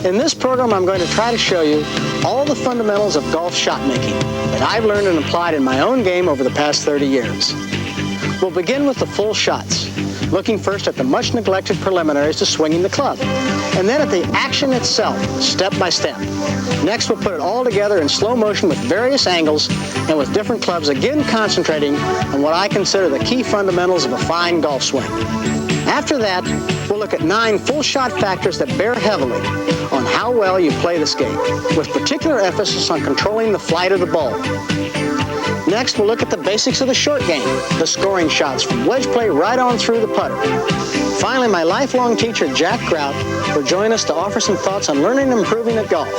In this program, I'm going to try to show you all the fundamentals of golf shot making that I've learned and applied in my own game over the past 30 years. We'll begin with the full shots, looking first at the much neglected preliminaries to swinging the club, and then at the action itself, step by step. Next, we'll put it all together in slow motion with various angles and with different clubs, again concentrating on what I consider the key fundamentals of a fine golf swing. After that, we'll look at 9 full shot factors that bear heavily on how well you play this game, with particular emphasis on controlling the flight of the ball. Next, we'll look at the basics of the short game, the scoring shots from wedge play right on through the putter. Finally, my lifelong teacher, Jack Grout, will join us to offer some thoughts on learning and improving at golf.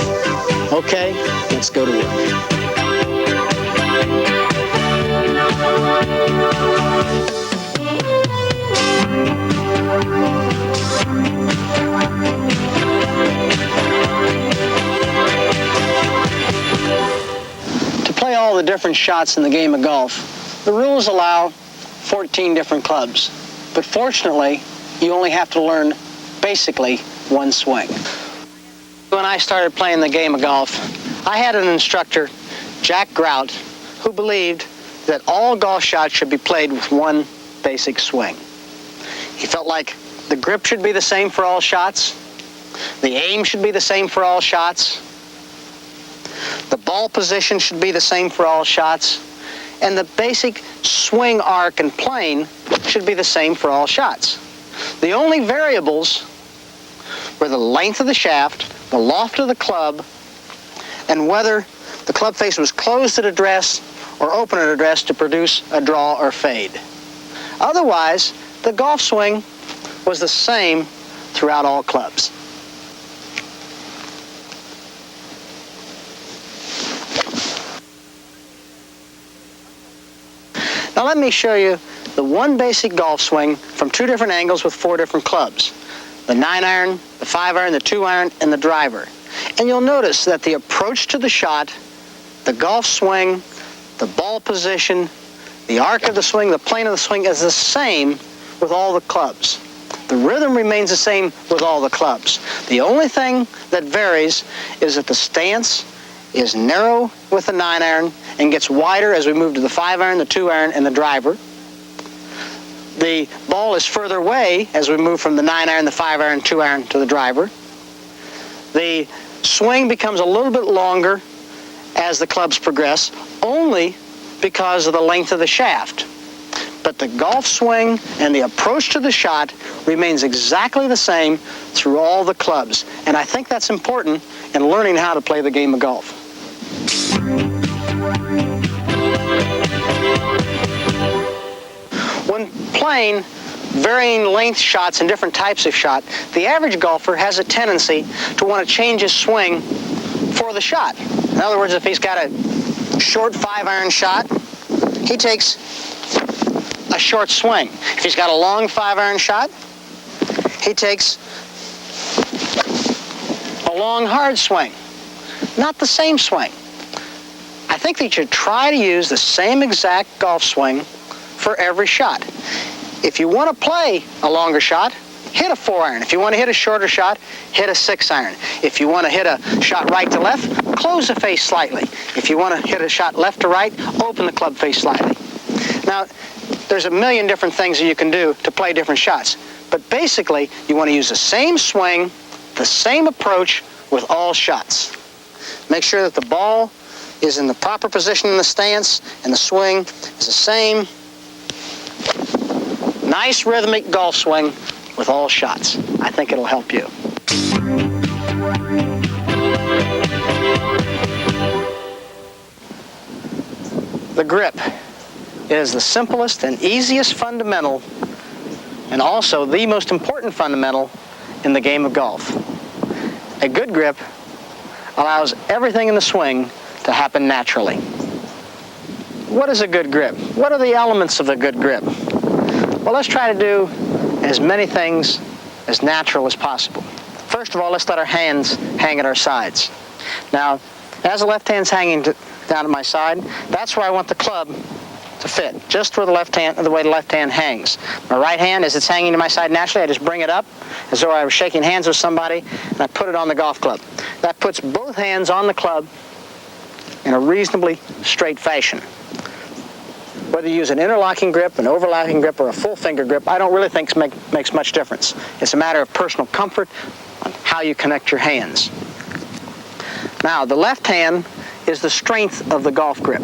Okay, let's go to work. To play all the different shots in the game of golf, the rules allow 14 different clubs. But fortunately, you only have to learn basically one swing. When I started playing the game of golf, I had an instructor, Jack Grout, who believed that all golf shots should be played with one basic swing. He felt like the grip should be the same for all shots, the aim should be the same for all shots, the ball position should be the same for all shots, and the basic swing arc and plane should be the same for all shots. The only variables were the length of the shaft, the loft of the club, and whether the club face was closed at address or open at address to produce a draw or fade. Otherwise, the golf swing was the same throughout all clubs. Now let me show you the one basic golf swing from 2 different angles with 4 different clubs. The 9-iron, the 5-iron, the 2-iron, and the driver. And you'll notice that the approach to the shot, the golf swing, the ball position, the arc of the swing, the plane of the swing is the same with all the clubs. The rhythm remains the same with all the clubs. The only thing that varies is that the stance is narrow with the 9-iron and gets wider as we move to the 5-iron, the 2-iron, and the driver. The ball is further away as we move from the 9-iron, the 5-iron, 2-iron to the driver. The swing becomes a little bit longer as the clubs progress, only because of the length of the shaft. But the golf swing and the approach to the shot remains exactly the same through all the clubs. And I think that's important in learning how to play the game of golf. When playing varying length shots and different types of shot, the average golfer has a tendency to want to change his swing for the shot. In other words, if he's got a short 5-iron shot, he takes a short swing. If he's got a long 5-iron shot, he takes a long hard swing. Not the same swing. I think that you should try to use the same exact golf swing for every shot. If you want to play a longer shot, hit a 4-iron. If you want to hit a shorter shot, hit a 6-iron. If you want to hit a shot right to left, close the face slightly. If you want to hit a shot left to right, open the club face slightly. Now, there's a million different things that you can do to play different shots. But basically, you want to use the same swing, the same approach with all shots. Make sure that the ball is in the proper position in the stance and the swing is the same. Nice rhythmic golf swing with all shots. I think it'll help you. The grip is the simplest and easiest fundamental, and also the most important fundamental in the game of golf. A good grip allows everything in the swing to happen naturally. What is a good grip? What are the elements of a good grip? Well, let's try to do as many things as natural as possible. First of all, let's let our hands hang at our sides. Now, as the left hand's hanging down at my side, that's where I want the club to fit, just where the left hand, the way the left hand hangs. My right hand, as it's hanging to my side naturally, I just bring it up as though I was shaking hands with somebody, and I put it on the golf club. That puts both hands on the club in a reasonably straight fashion. Whether you use an interlocking grip, an overlapping grip, or a full finger grip, I don't really think makes much difference. It's a matter of personal comfort on how you connect your hands. Now, the left hand is the strength of the golf grip.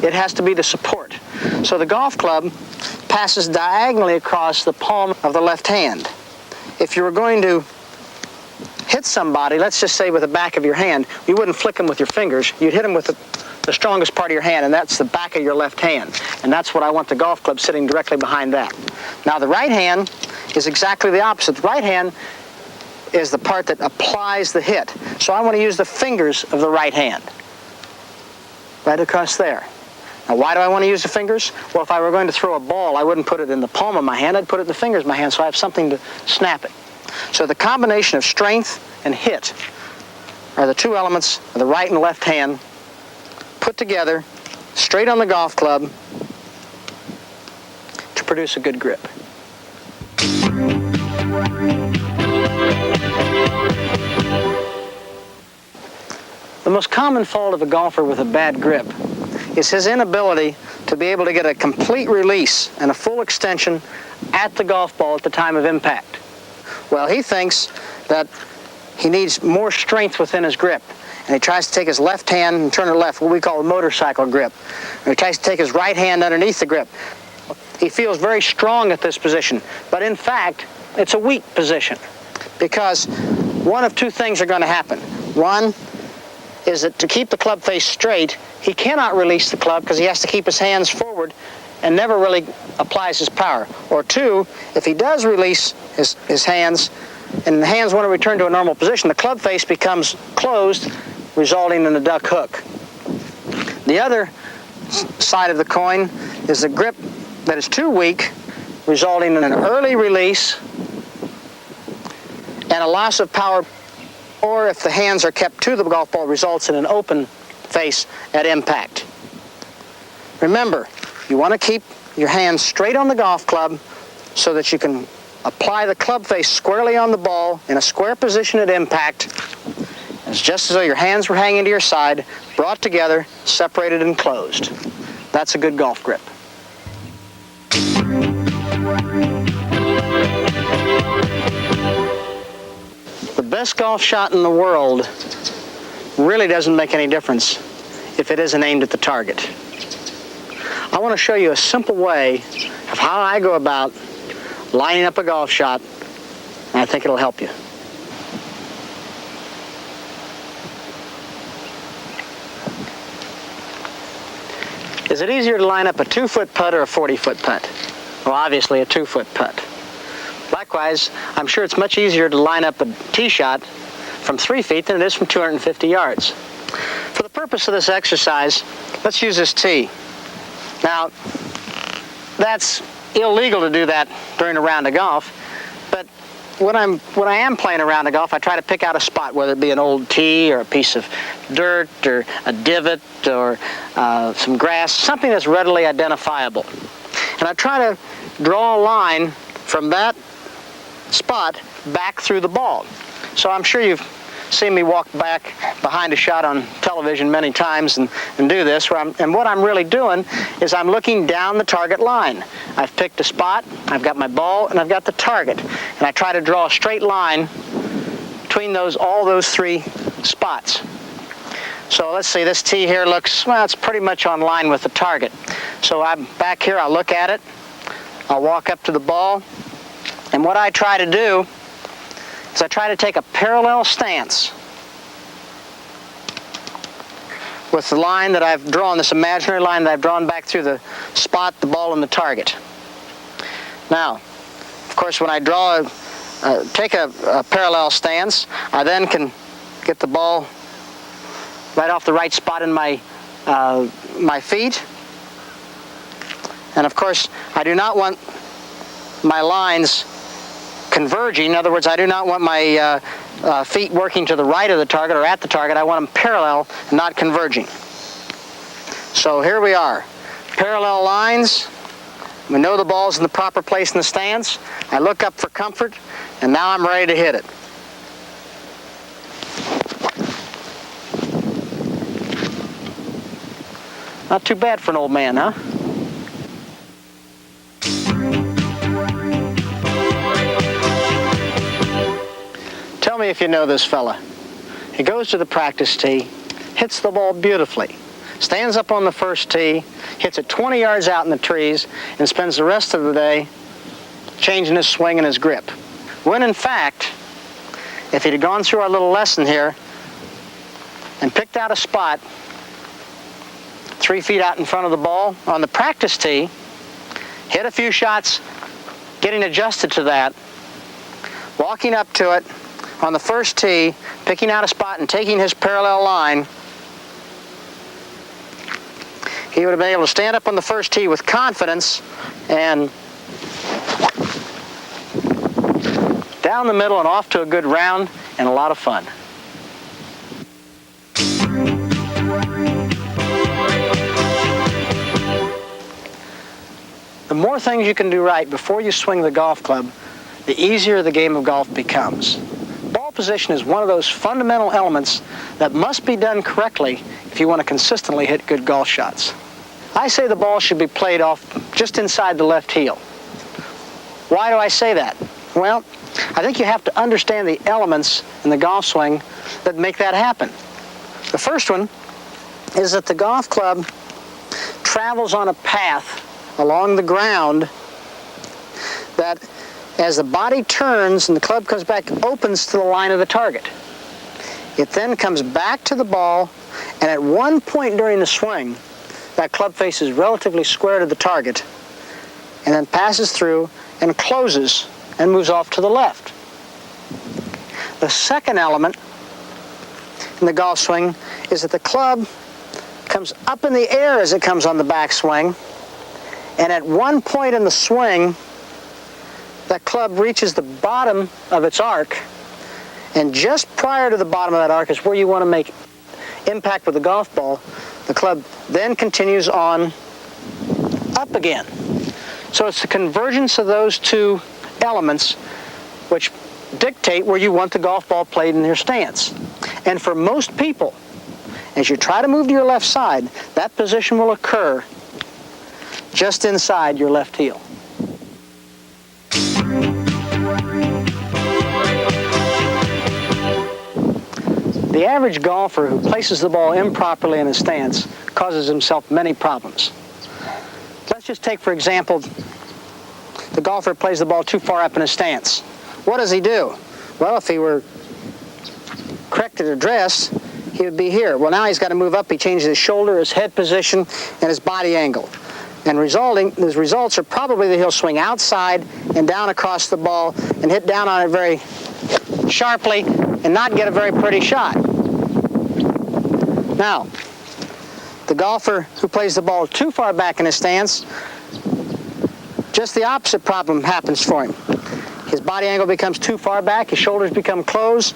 It has to be the support. So the golf club passes diagonally across the palm of the left hand. If you were going to hit somebody, let's just say with the back of your hand, you wouldn't flick them with your fingers. You'd hit them with the strongest part of your hand, and that's the back of your left hand. And that's what I want the golf club sitting directly behind that. Now, the right hand is exactly the opposite. The right hand is the part that applies the hit. So I want to use the fingers of the right hand, right across there. Now, why do I want to use the fingers? Well, if I were going to throw a ball, I wouldn't put it in the palm of my hand. I'd put it in the fingers of my hand, so I have something to snap it. So the combination of strength and hit are the two elements of the right and left hand put together straight on the golf club to produce a good grip. The most common fault of a golfer with a bad grip is his inability to be able to get a complete release and a full extension at the golf ball at the time of impact. Well, he thinks that he needs more strength within his grip, and he tries to take his left hand and turn it left, what we call a motorcycle grip. Or he tries to take his right hand underneath the grip. He feels very strong at this position, but in fact, it's a weak position, because one of two things are going to happen. One is that to keep the club face straight, he cannot release the club because he has to keep his hands forward and never really applies his power. Or two, if he does release his hands and the hands want to return to a normal position, the club face becomes closed, resulting in a duck hook. The other side of the coin is the grip that is too weak, resulting in an early release and a loss of power. Or if the hands are kept to the golf ball, results in an open face at impact. Remember, you want to keep your hands straight on the golf club so that you can apply the club face squarely on the ball in a square position at impact. It's just as though your hands were hanging to your side, brought together, separated and closed. That's a good golf grip. The best golf shot in the world really doesn't make any difference if it isn't aimed at the target. I want to show you a simple way of how I go about lining up a golf shot, and I think it'll help you. Is it easier to line up a 2-foot putt or a 40-foot putt? Well, obviously a 2-foot putt. Likewise, I'm sure it's much easier to line up a tee shot from 3 feet than it is from 250 yards. For the purpose of this exercise, let's use this tee. Now, that's illegal to do that during a round of golf, but when I am playing a round of golf, I try to pick out a spot, whether it be an old tee or a piece of dirt or a divot or some grass, something that's readily identifiable. And I try to draw a line from that spot back through the ball. So I'm sure you've seen me walk back behind a shot on television many times and do this, and what I'm really doing is I'm looking down the target line. I've picked a spot, I've got my ball, and I've got the target, and I try to draw a straight line between all those 3 spots. So let's see, this tee here looks, well, it's pretty much on line with the target. So I'm back here, I'll look at it, I'll walk up to the ball, and what I try to do is I try to take a parallel stance with the line that I've drawn, this imaginary line that I've drawn back through the spot, the ball, and the target. Now, of course, when I take a parallel stance, I then can get the ball right off the right spot in my feet. And of course, I do not want my lines converging. In other words, I do not want my feet working to the right of the target or at the target. I want them parallel, not converging. So here we are. Parallel lines. We know the ball's in the proper place in the stance. I look up for comfort, and now I'm ready to hit it. Not too bad for an old man, huh? Tell me if you know this fella. He goes to the practice tee, hits the ball beautifully, stands up on the first tee, hits it 20 yards out in the trees, and spends the rest of the day changing his swing and his grip. When in fact, if he'd have gone through our little lesson here and picked out a spot 3 feet out in front of the ball on the practice tee, hit a few shots, getting adjusted to that, walking up to it on the first tee, picking out a spot and taking his parallel line, he would have been able to stand up on the first tee with confidence and down the middle and off to a good round and a lot of fun. The more things you can do right before you swing the golf club, the easier the game of golf becomes. Ball position is one of those fundamental elements that must be done correctly if you want to consistently hit good golf shots. I say the ball should be played off just inside the left heel. Why do I say that? Well, I think you have to understand the elements in the golf swing that make that happen. The first one is that the golf club travels on a path along the ground that, as the body turns and the club comes back, opens to the line of the target. It then comes back to the ball, and at one point during the swing, that club face is relatively square to the target, and then passes through and closes and moves off to the left. The second element in the golf swing is that the club comes up in the air as it comes on the backswing, and at one point in the swing, that club reaches the bottom of its arc, and just prior to the bottom of that arc is where you want to make impact with the golf ball. The club then continues on up again. So it's the convergence of those two elements which dictate where you want the golf ball played in your stance. And for most people, as you try to move to your left side, that position will occur just inside your left heel. The average golfer who places the ball improperly in his stance causes himself many problems. Let's just take, for example, the golfer plays the ball too far up in his stance. What does he do? Well, if he were corrected address, he would be here. Well, now he's got to move up. He changes his shoulder, his head position, and his body angle. And his results are probably that he'll swing outside and down across the ball and hit down on it very sharply and not get a very pretty shot. Now, the golfer who plays the ball too far back in his stance, just the opposite problem happens for him. His body angle becomes too far back, his shoulders become closed,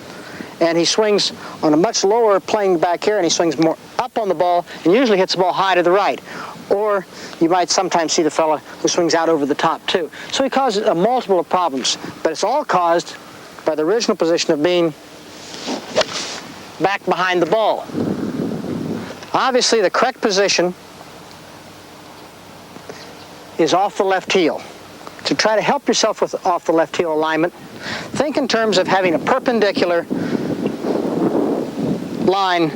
and he swings on a much lower plane back here, and he swings more up on the ball and usually hits the ball high to the right. Or you might sometimes see the fella who swings out over the top too. So he causes a multiple of problems, but it's all caused by the original position of being back behind the ball. Obviously, the correct position is off the left heel. To try to help yourself with off the left heel alignment, think in terms of having a perpendicular line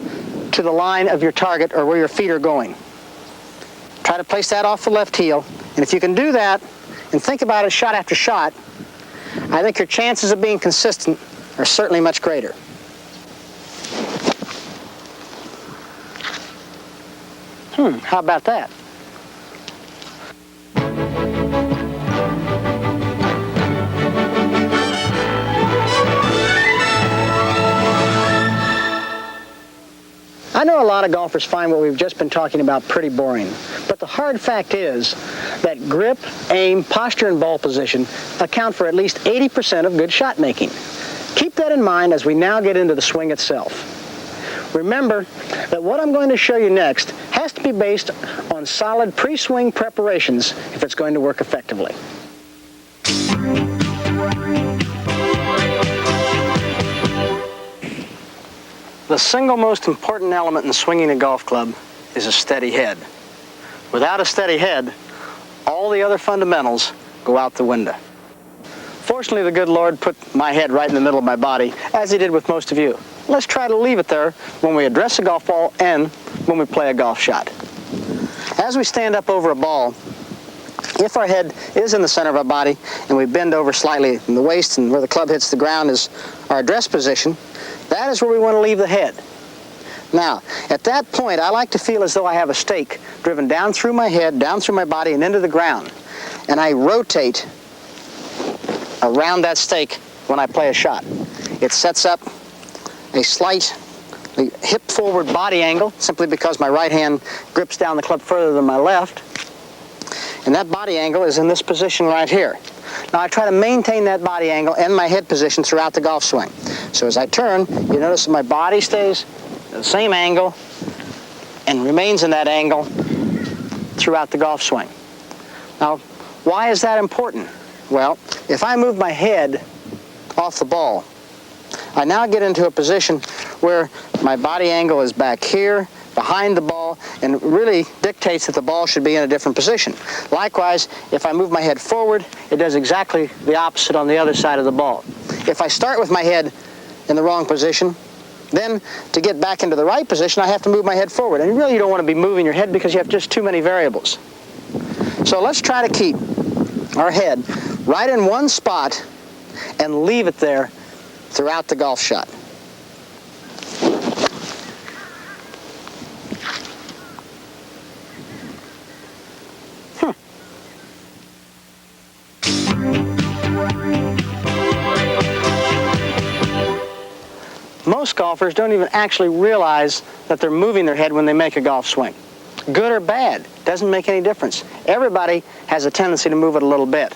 to the line of your target or where your feet are going. Try to place that off the left heel, and if you can do that and think about it shot after shot, I think your chances of being consistent are certainly much greater. How about that? I know a lot of golfers find what we've just been talking about pretty boring, but the hard fact is that grip, aim, posture, and ball position account for at least 80% of good shot making. Keep that in mind as we now get into the swing itself. Remember that what I'm going to show you next has to be be based on solid pre-swing preparations if it's going to work effectively. The single most important element in swinging a golf club is a steady head. Without a steady head, all the other fundamentals go out the window. Fortunately, the good Lord put my head right in the middle of my body, as he did with most of you. Let's try to leave it there when we address a golf ball and when we play a golf shot. As we stand up over a ball, if our head is in the center of our body and we bend over slightly in the waist and where the club hits the ground is our address position, that is where we want to leave the head. Now, at that point, I like to feel as though I have a stake driven down through my head, down through my body, and into the ground. And I rotate around that stake when I play a shot. It sets up a slight hip-forward body angle, simply because my right hand grips down the club further than my left. And that body angle is in this position right here. Now, I try to maintain that body angle and my head position throughout the golf swing. So as I turn, you notice that my body stays at the same angle and remains in that angle throughout the golf swing. Now, why is that important? Well, if I move my head off the ball, I now get into a position where my body angle is back here, behind the ball, and really dictates that the ball should be in a different position. Likewise, if I move my head forward, it does exactly the opposite on the other side of the ball. If I start with my head in the wrong position, then to get back into the right position, I have to move my head forward. And really, you don't want to be moving your head because you have just too many variables. So let's try to keep our head right in one spot and leave it there throughout the golf shot. Most golfers don't even actually realize that they're moving their head when they make a golf swing. Good or bad, doesn't make any difference. Everybody has a tendency to move it a little bit.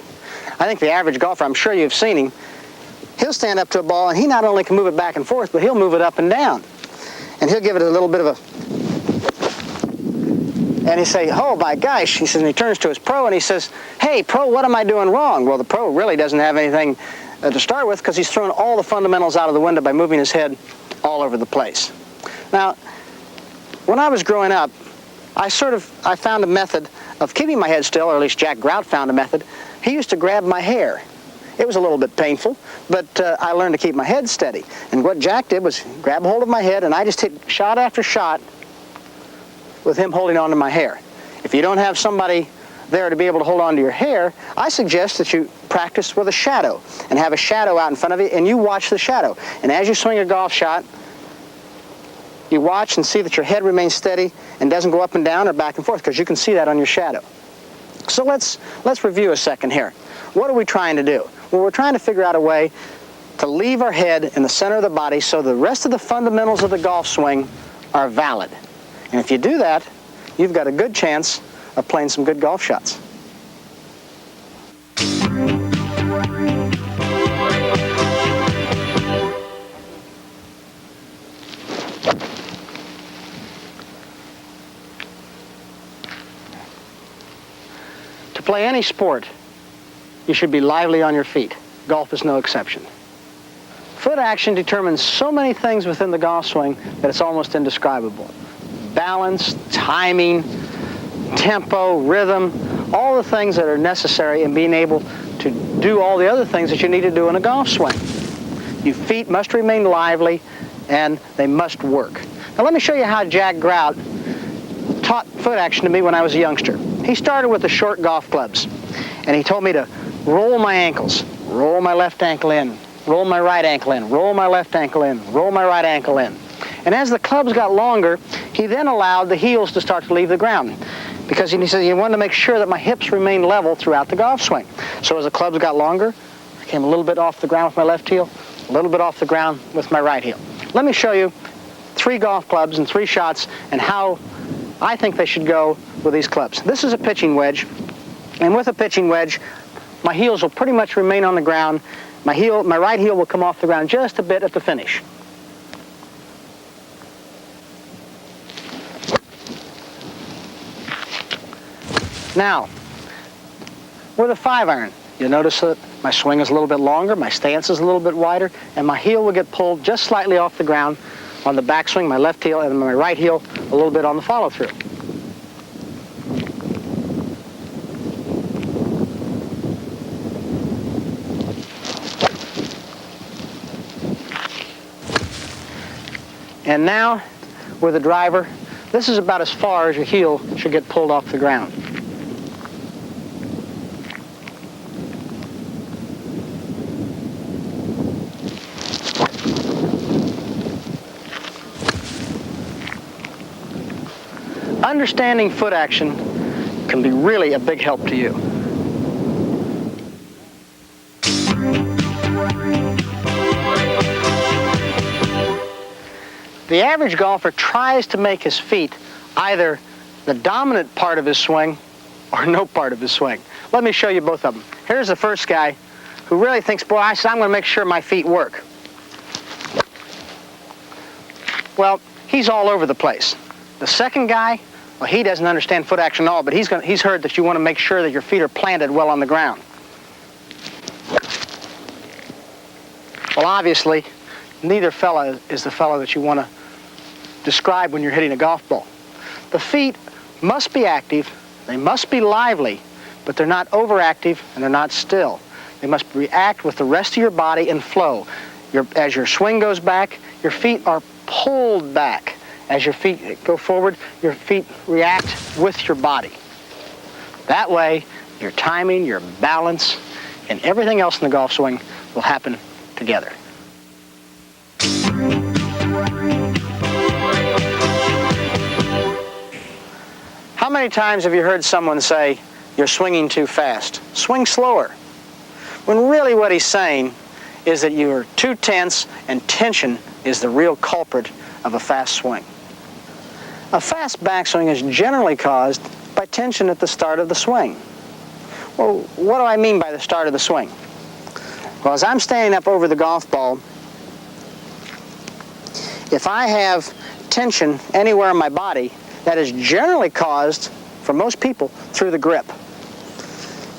I think the average golfer, I'm sure you've seen him, he'll stand up to a ball and he not only can move it back and forth, but he'll move it up and down. And he'll give it a little bit of a... And he say, oh my gosh, he says, and he turns to his pro and he says, hey pro, what am I doing wrong? Well, the pro really doesn't have anything to start with because he's thrown all the fundamentals out of the window by moving his head all over the place. Now, when I was growing up, I found a method of keeping my head still, or at least Jack Grout found a method. He used to grab my hair. It was a little bit painful, but I learned to keep my head steady. And what Jack did was grab hold of my head, and I just hit shot after shot with him holding on to my hair. If you don't have somebody there to be able to hold on to your hair, I suggest that you practice with a shadow and have a shadow out in front of you, and you watch the shadow. And as you swing a golf shot, you watch and see that your head remains steady and doesn't go up and down or back and forth, because you can see that on your shadow. So let's review a second here. What are we trying to do? Well, we're trying to figure out a way to leave our head in the center of the body so the rest of the fundamentals of the golf swing are valid. And if you do that, you've got a good chance of playing some good golf shots. To play any sport, you should be lively on your feet. Golf is no exception. Foot action determines so many things within the golf swing that it's almost indescribable. Balance, timing, tempo, rhythm, all the things that are necessary in being able to do all the other things that you need to do in a golf swing. Your feet must remain lively and they must work. Now let me show you how Jack Grout taught foot action to me when I was a youngster. He started with the short golf clubs, and he told me to roll my ankles, roll my left ankle in, roll my right ankle in, roll my left ankle in, roll my right ankle in. And as the clubs got longer, he then allowed the heels to start to leave the ground, because he said he wanted to make sure that my hips remained level throughout the golf swing. So as the clubs got longer, I came a little bit off the ground with my left heel, a little bit off the ground with my right heel. Let me show you 3 golf clubs and 3 shots and how I think they should go with these clubs. This is a pitching wedge, and with a pitching wedge, my heels will pretty much remain on the ground. My right heel will come off the ground just a bit at the finish. Now, with a 5-iron, you'll notice that my swing is a little bit longer, my stance is a little bit wider, and my heel will get pulled just slightly off the ground on the backswing, my left heel, and my right heel a little bit on the follow-through. And now, with a driver, this is about as far as your heel should get pulled off the ground. Understanding foot action can be really a big help to you. The average golfer tries to make his feet either the dominant part of his swing or no part of his swing. Let me show you both of them. Here's the first guy who really thinks, boy, I'm going to make sure my feet work. Well, he's all over the place. The second guy, well, he doesn't understand foot action at all, but he's heard that you want to make sure that your feet are planted well on the ground. Well, obviously, neither fella is the fella that you want to describe when you're hitting a golf ball. The feet must be active, they must be lively, but they're not overactive and they're not still. They must react with the rest of your body and flow. As your swing goes back, your feet are pulled back. As your feet go forward, your feet react with your body. That way, your timing, your balance, and everything else in the golf swing will happen together. How many times have you heard someone say, you're swinging too fast? Swing slower. When really what he's saying is that you're too tense, and tension is the real culprit of a fast swing. A fast backswing is generally caused by tension at the start of the swing. Well, what do I mean by the start of the swing? Well, as I'm standing up over the golf ball, if I have tension anywhere in my body, that is generally caused, for most people, through the grip.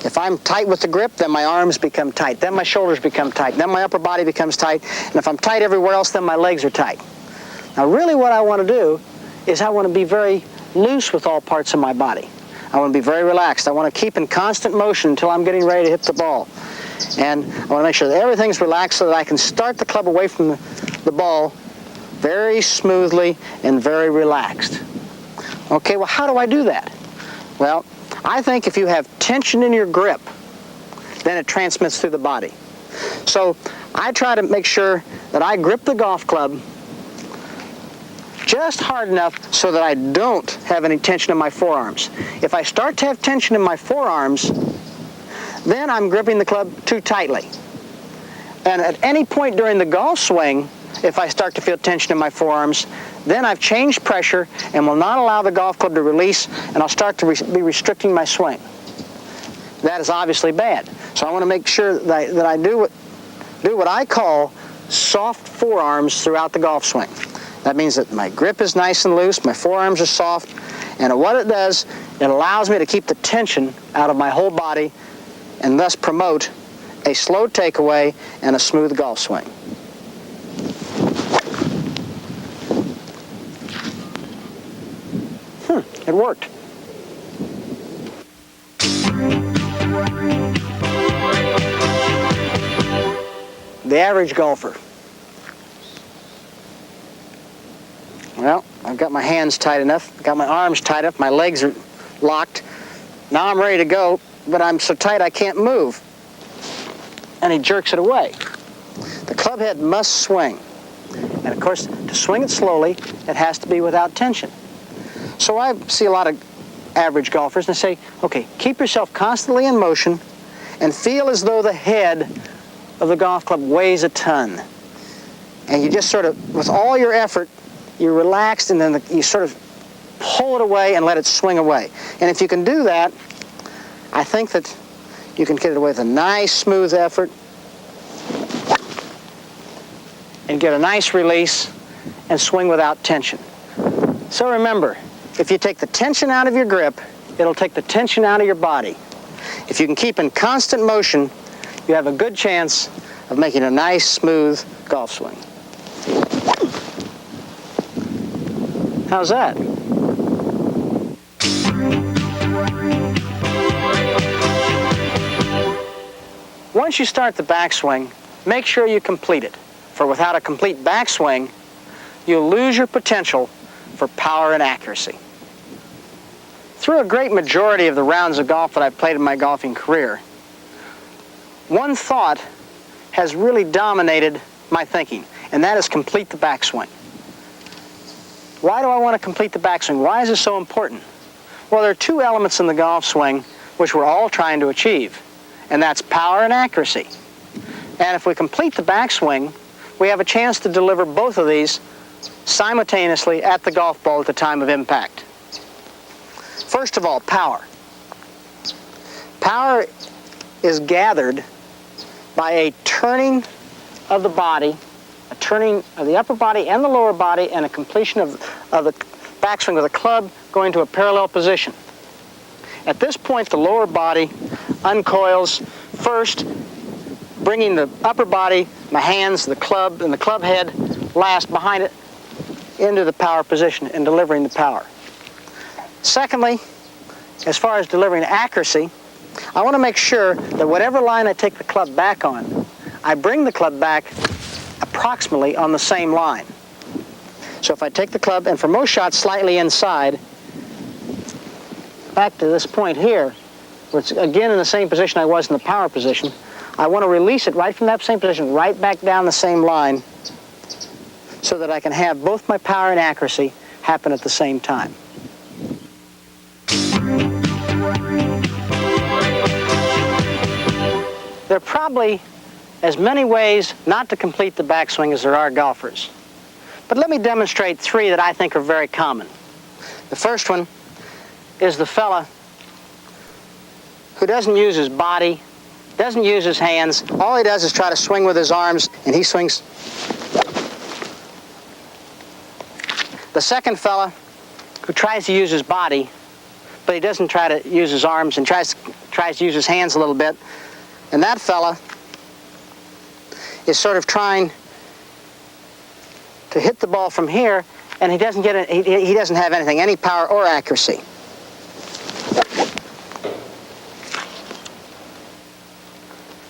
If I'm tight with the grip, then my arms become tight, then my shoulders become tight, then my upper body becomes tight, and if I'm tight everywhere else, then my legs are tight. Now really what I want to do is I want to be very loose with all parts of my body. I want to be very relaxed. I want to keep in constant motion until I'm getting ready to hit the ball. And I want to make sure that everything's relaxed so that I can start the club away from the ball very smoothly and very relaxed. Okay, well, how do I do that? Well, I think if you have tension in your grip, then it transmits through the body. So I try to make sure that I grip the golf club just hard enough so that I don't have any tension in my forearms. If I start to have tension in my forearms, then I'm gripping the club too tightly. And at any point during the golf swing, if I start to feel tension in my forearms, then I've changed pressure and will not allow the golf club to release, and I'll start to be restricting my swing. That is obviously bad. So I want to make sure that I do what I call soft forearms throughout the golf swing. That means that my grip is nice and loose, my forearms are soft, and what it does, it allows me to keep the tension out of my whole body and thus promote a slow takeaway and a smooth golf swing. It worked. The average golfer. Well, I've got my hands tight enough, got my arms tight enough, my legs are locked. Now I'm ready to go, but I'm so tight I can't move. And he jerks it away. The club head must swing. And of course, to swing it slowly, it has to be without tension. So I see a lot of average golfers and I say, okay, keep yourself constantly in motion and feel as though the head of the golf club weighs a ton. And you just sort of, with all your effort, you're relaxed and then you sort of pull it away and let it swing away. And if you can do that, I think that you can get it away with a nice smooth effort and get a nice release and swing without tension. So remember, if you take the tension out of your grip, it'll take the tension out of your body. If you can keep in constant motion, you have a good chance of making a nice, smooth golf swing. How's that? Once you start the backswing, make sure you complete it, for without a complete backswing, you'll lose your potential for power and accuracy. Through a great majority of the rounds of golf that I've played in my golfing career, one thought has really dominated my thinking, and that is complete the backswing. Why do I want to complete the backswing? Why is it so important? Well, there are two elements in the golf swing which we're all trying to achieve, and that's power and accuracy. And if we complete the backswing, we have a chance to deliver both of these simultaneously at the golf ball at the time of impact. First of all, power. Power is gathered by a turning of the body, a turning of the upper body and the lower body, and a completion of the backswing with the club going to a parallel position. At this point, the lower body uncoils first, bringing the upper body, my hands, the club, and the club head last behind it into the power position and delivering the power. Secondly, as far as delivering accuracy, I want to make sure that whatever line I take the club back on, I bring the club back approximately on the same line. So if I take the club, and for most shots slightly inside, back to this point here, where it's again in the same position I was in the power position, I want to release it right from that same position, right back down the same line, so that I can have both my power and accuracy happen at the same time. There are probably as many ways not to complete the backswing as there are golfers. But let me demonstrate three that I think are very common. The first one is the fella who doesn't use his body, doesn't use his hands. All he does is try to swing with his arms, and he swings. The second fella who tries to use his body, but he doesn't try to use his arms and tries to use his hands a little bit. And that fella is sort of trying to hit the ball from here, and he doesn't get it. He doesn't have anything, any power or accuracy.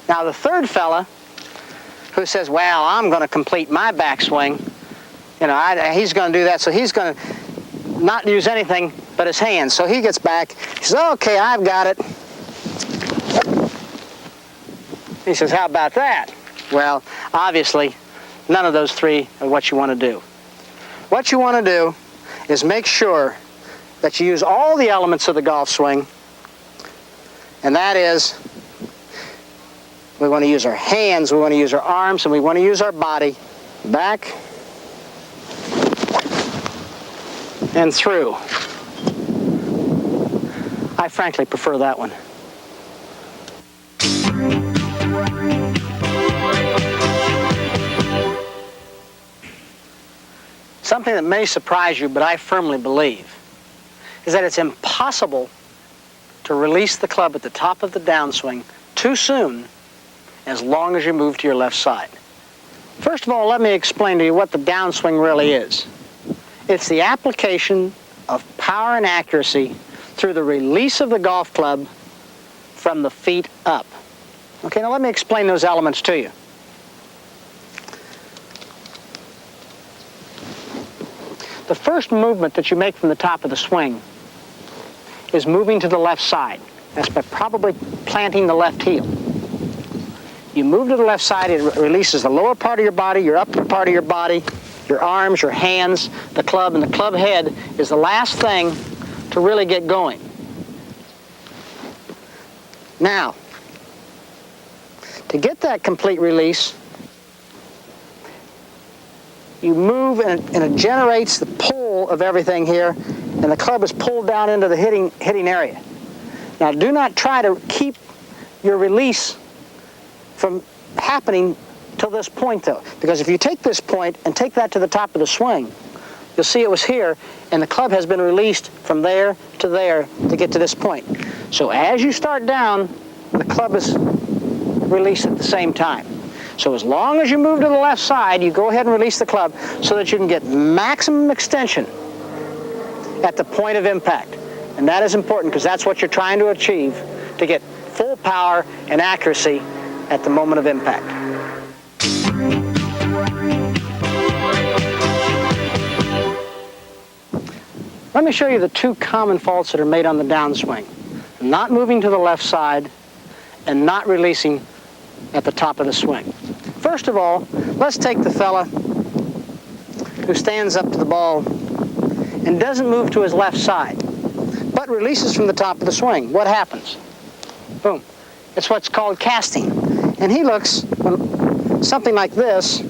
Now the third fella who says, "Well, I'm going to complete my backswing. You know, he's going to do that, so he's going to not use anything but his hands." So he gets back. He says, "Okay, I've got it." He says, "How about that?" Well, obviously, none of those three are what you want to do. What you want to do is make sure that you use all the elements of the golf swing, and that is, we want to use our hands, we want to use our arms, and we want to use our body back and through. I frankly prefer that one. Something that may surprise you, but I firmly believe, is that it's impossible to release the club at the top of the downswing too soon as long as you move to your left side. First of all, let me explain to you what the downswing really is. It's the application of power and accuracy through the release of the golf club from the feet up. Okay, now let me explain those elements to you. The first movement that you make from the top of the swing is moving to the left side. That's by probably planting the left heel. You move to the left side, it releases the lower part of your body, your upper part of your body, your arms, your hands, the club, and the club head is the last thing to really get going. Now, to get that complete release, you move and it generates the pull of everything here, and the club is pulled down into the hitting area. Now, do not try to keep your release from happening till this point, though, because if you take this point and take that to the top of the swing, you'll see it was here, and the club has been released from there to get to this point. So as you start down, the club is released at the same time. So as long as you move to the left side, you go ahead and release the club so that you can get maximum extension at the point of impact. And that is important because that's what you're trying to achieve, to get full power and accuracy at the moment of impact. Let me show you the two common faults that are made on the downswing. Not moving to the left side and not releasing at the top of the swing. First of all, let's take the fella who stands up to the ball and doesn't move to his left side, but releases from the top of the swing. What happens? Boom. It's what's called casting. And he looks something like this.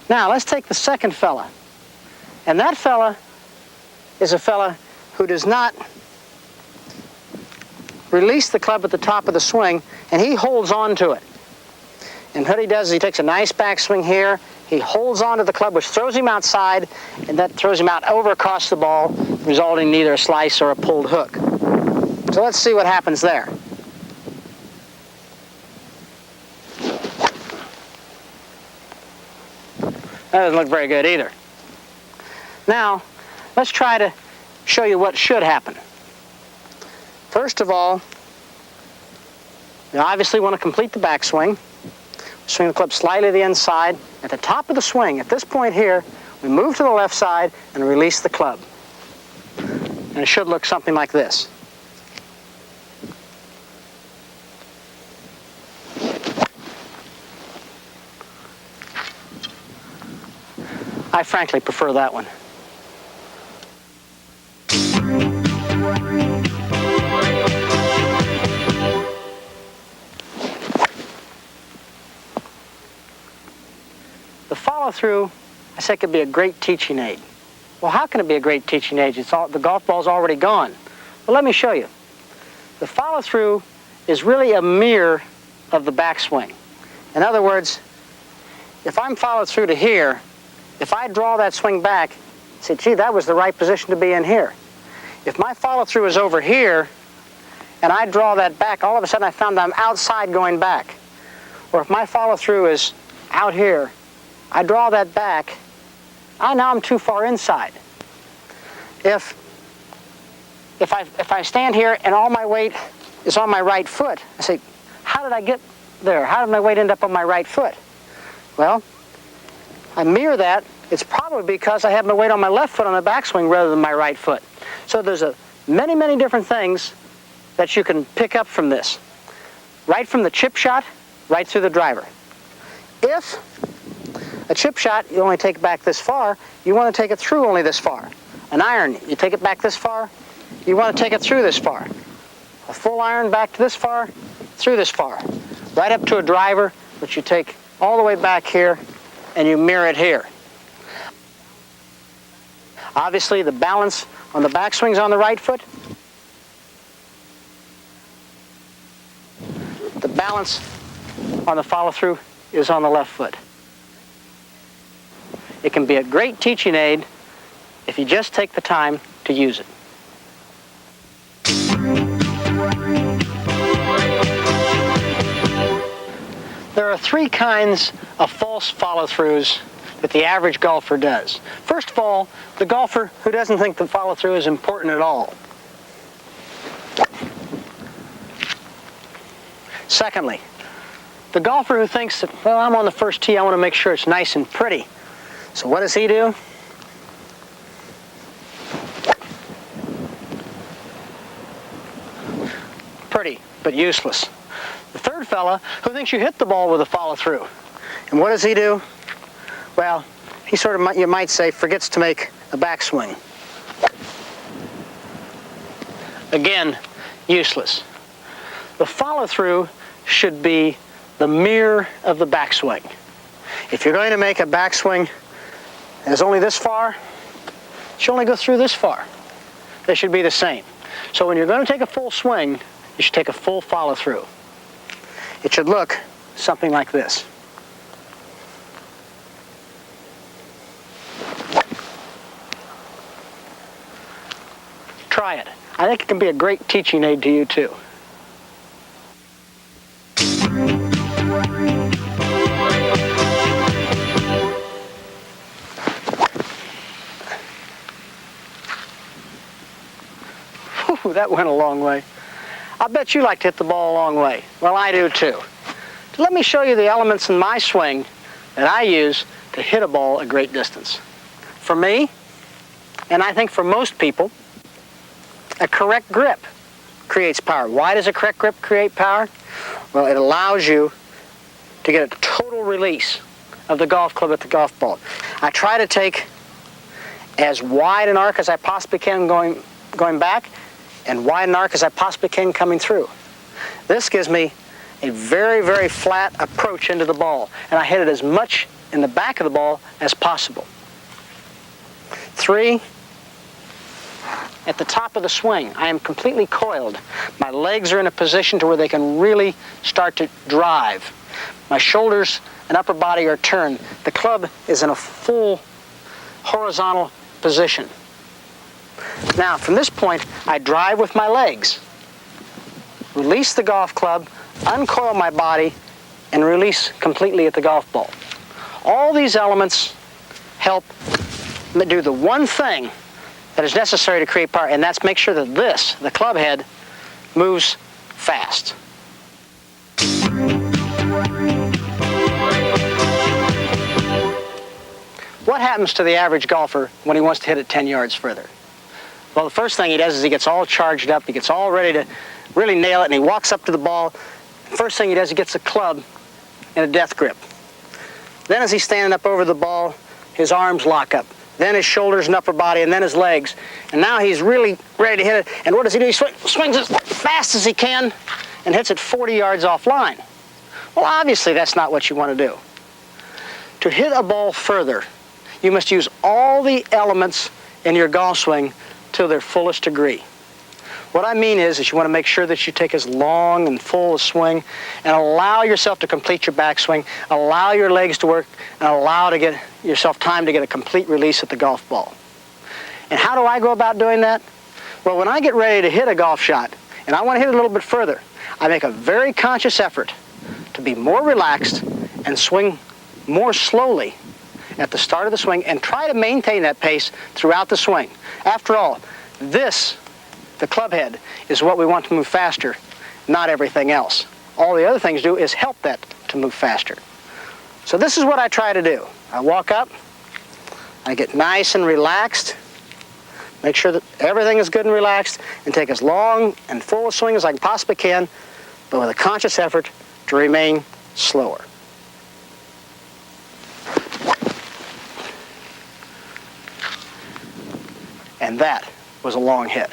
Now, let's take the second fella. And that fella is a fella who does not release the club at the top of the swing, and he holds on to it. And what he does is he takes a nice backswing here, he holds on to the club, which throws him outside, and that throws him out over across the ball, resulting in either a slice or a pulled hook. So let's see what happens there. That doesn't look very good either. Now, let's try to show you what should happen. First of all, you obviously want to complete the backswing. Swing the club slightly to the inside. At the top of the swing, at this point here, we move to the left side and release the club. And it should look something like this. I frankly prefer that one. The follow-through, I said, could be a great teaching aid. Well, how can it be a great teaching aid? The golf ball's already gone. Well, let me show you. The follow-through is really a mirror of the backswing. In other words, if I'm followed through to here, if I draw that swing back, say, gee, that was the right position to be in here. If my follow-through is over here, and I draw that back, all of a sudden I found I'm outside going back. Or if my follow-through is out here, I draw that back, now I'm too far inside. If I stand here and all my weight is on my right foot, I say, how did I get there? How did my weight end up on my right foot? Well, I mirror that. It's probably because I have my weight on my left foot on the backswing rather than my right foot. So there's many, many different things that you can pick up from this. Right from the chip shot, right through the driver. If a chip shot, you only take it back this far, you want to take it through only this far. An iron, you take it back this far, you want to take it through this far. A full iron back to this far, through this far. Right up to a driver, which you take all the way back here, and you mirror it here. Obviously, the balance on the backswing's on the right foot. The balance on the follow-through is on the left foot. It can be a great teaching aid if you just take the time to use it. There are three kinds of false follow-throughs that the average golfer does. First of all, the golfer who doesn't think the follow-through is important at all. Secondly, the golfer who thinks that, well, I'm on the first tee, I want to make sure it's nice and pretty. So what does he do? Pretty, but useless. The third fella who thinks you hit the ball with a follow-through. And what does he do? Well, he sort of, you might say, forgets to make a backswing. Again, useless. The follow-through should be the mirror of the backswing. If you're going to make a backswing that's only this far, it should only go through this far. They should be the same. So when you're going to take a full swing, you should take a full follow-through. It should look something like this. try it. I think it can be a great teaching aid to you too. Whew, that went a long way. I bet you like to hit the ball a long way. Well, I do too. Let me show you the elements in my swing that I use to hit a ball a great distance. For me, and I think for most people, a correct grip creates power. Why does a correct grip create power? Well, it allows you to get a total release of the golf club at the golf ball. I try to take as wide an arc as I possibly can going back, and wide an arc as I possibly can coming through. This gives me a very, very flat approach into the ball, and I hit it as much in the back of the ball as possible. 3, at the top of the swing, I am completely coiled. My legs are in a position to where they can really start to drive. My shoulders and upper body are turned. The club is in a full horizontal position. Now, from this point, I drive with my legs, release the golf club, uncoil my body, and release completely at the golf ball. All these elements help do the one thing that is necessary to create power, and that's make sure that this, the club head, moves fast. What happens to the average golfer when he wants to hit it 10 yards further? Well, the first thing he does is he gets all charged up, he gets all ready to really nail it, and he walks up to the ball. First thing he does, he gets the club in a death grip. Then as he's standing up over the ball, his arms lock up. Then his shoulders and upper body, and then his legs. And now he's really ready to hit it. And what does he do? He swings as fast as he can and hits it 40 yards offline. Well, obviously that's not what you want to do. To hit a ball further, you must use all the elements in your golf swing to their fullest degree. What I mean is you want to make sure that you take as long and full a swing and allow yourself to complete your backswing, allow your legs to work, and allow to get yourself time to get a complete release at the golf ball. And how do I go about doing that? Well, when I get ready to hit a golf shot and I want to hit it a little bit further, I make a very conscious effort to be more relaxed and swing more slowly at the start of the swing and try to maintain that pace throughout the swing. After all, the club head, is what we want to move faster, not everything else. All the other things do is help that to move faster. So this is what I try to do. I walk up, I get nice and relaxed, make sure that everything is good and relaxed, and take as long and full a swing as I possibly can, but with a conscious effort to remain slower. And that was a long hit.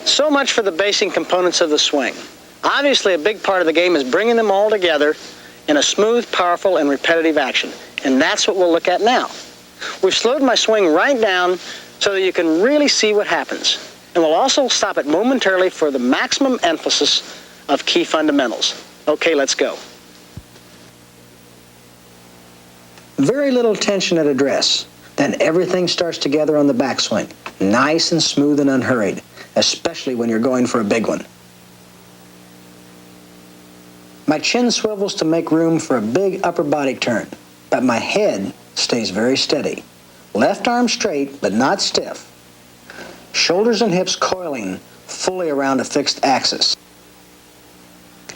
So much for the basic components of the swing. Obviously, a big part of the game is bringing them all together in a smooth, powerful, and repetitive action. And that's what we'll look at now. We've slowed my swing right down so that you can really see what happens. And we'll also stop it momentarily for the maximum emphasis of key fundamentals. Okay, let's go. Very little tension at address. Then everything starts together on the backswing. Nice and smooth and unhurried, especially when you're going for a big one. My chin swivels to make room for a big upper body turn, but my head stays very steady. Left arm straight, but not stiff. Shoulders and hips coiling fully around a fixed axis.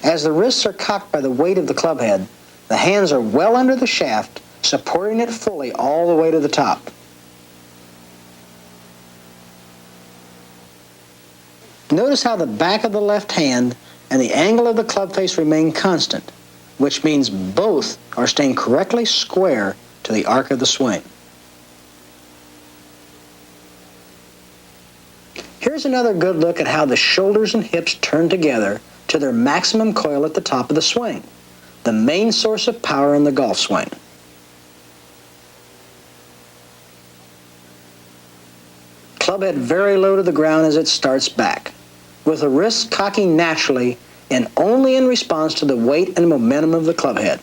As the wrists are cocked by the weight of the club head, the hands are well under the shaft, supporting it fully all the way to the top. Notice how the back of the left hand and the angle of the club face remain constant, which means both are staying correctly square to the arc of the swing. Here's another good look at how the shoulders and hips turn together to their maximum coil at the top of the swing, the main source of power in the golf swing. Club head very low to the ground as it starts back, with the wrists cocking naturally and only in response to the weight and momentum of the club head.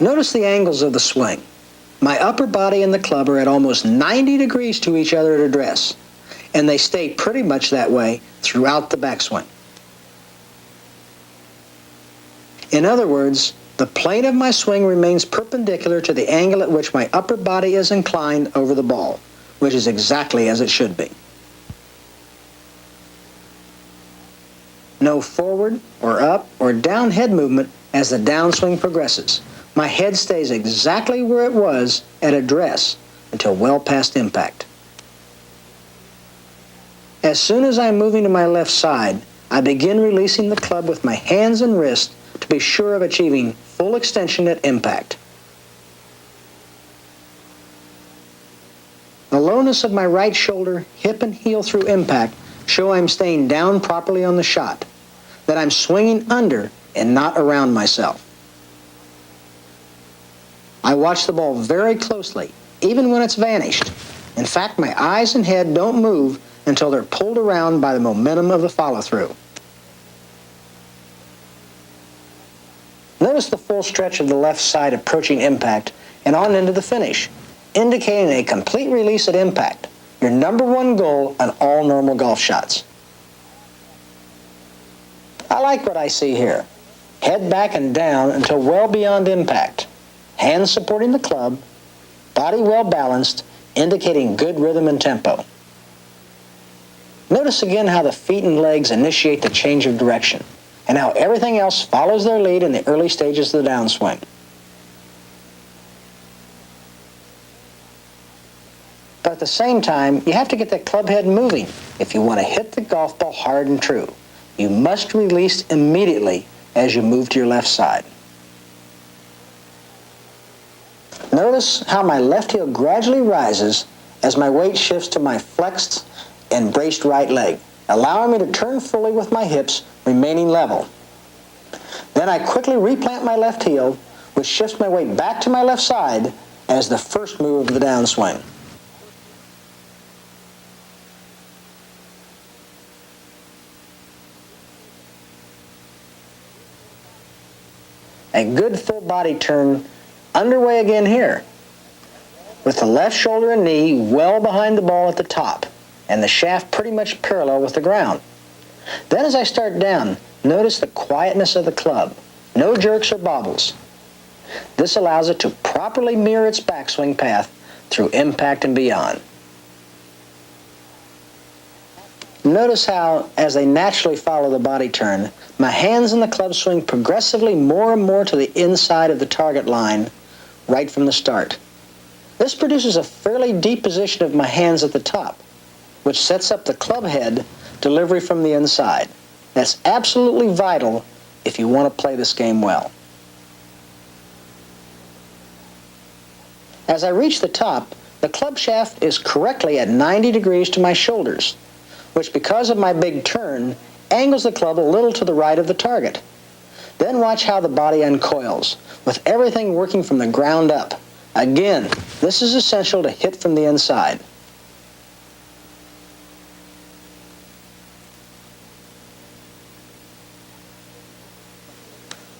Notice the angles of the swing. My upper body and the club are at almost 90 degrees to each other at address, and they stay pretty much that way throughout the backswing. In other words, the plane of my swing remains perpendicular to the angle at which my upper body is inclined over the ball, which is exactly as it should be. No forward or up or down head movement as the downswing progresses. My head stays exactly where it was at address until well past impact. As soon as I'm moving to my left side, I begin releasing the club with my hands and wrist to be sure of achieving full extension at impact. The lowness of my right shoulder, hip, and heel through impact show I'm staying down properly on the shot, that I'm swinging under and not around myself. I watch the ball very closely, even when it's vanished. In fact, my eyes and head don't move until they're pulled around by the momentum of the follow-through. Notice the full stretch of the left side approaching impact and on into the finish, indicating a complete release at impact, your number one goal on all normal golf shots. I like what I see here. Head back and down until well beyond impact. Hands supporting the club, body well balanced, indicating good rhythm and tempo. Notice again how the feet and legs initiate the change of direction, and how everything else follows their lead in the early stages of the downswing. But at the same time, you have to get that club head moving if you want to hit the golf ball hard and true. You must release immediately as you move to your left side. Notice how my left heel gradually rises as my weight shifts to my flexed and braced right leg, allowing me to turn fully with my hips remaining level. Then I quickly replant my left heel, which shifts my weight back to my left side as the first move of the downswing. A good full body turn underway again here, with the left shoulder and knee well behind the ball at the top, and the shaft pretty much parallel with the ground. Then as I start down, notice the quietness of the club. No jerks or bobbles. This allows it to properly mirror its backswing path through impact and beyond. Notice how, as they naturally follow the body turn, my hands in the club swing progressively more and more to the inside of the target line right from the start. This produces a fairly deep position of my hands at the top, which sets up the club head delivery from the inside. That's absolutely vital if you want to play this game well. As I reach the top, the club shaft is correctly at 90 degrees to my shoulders, which, because of my big turn, angles the club a little to the right of the target. Then watch how the body uncoils, with everything working from the ground up. Again, this is essential to hit from the inside.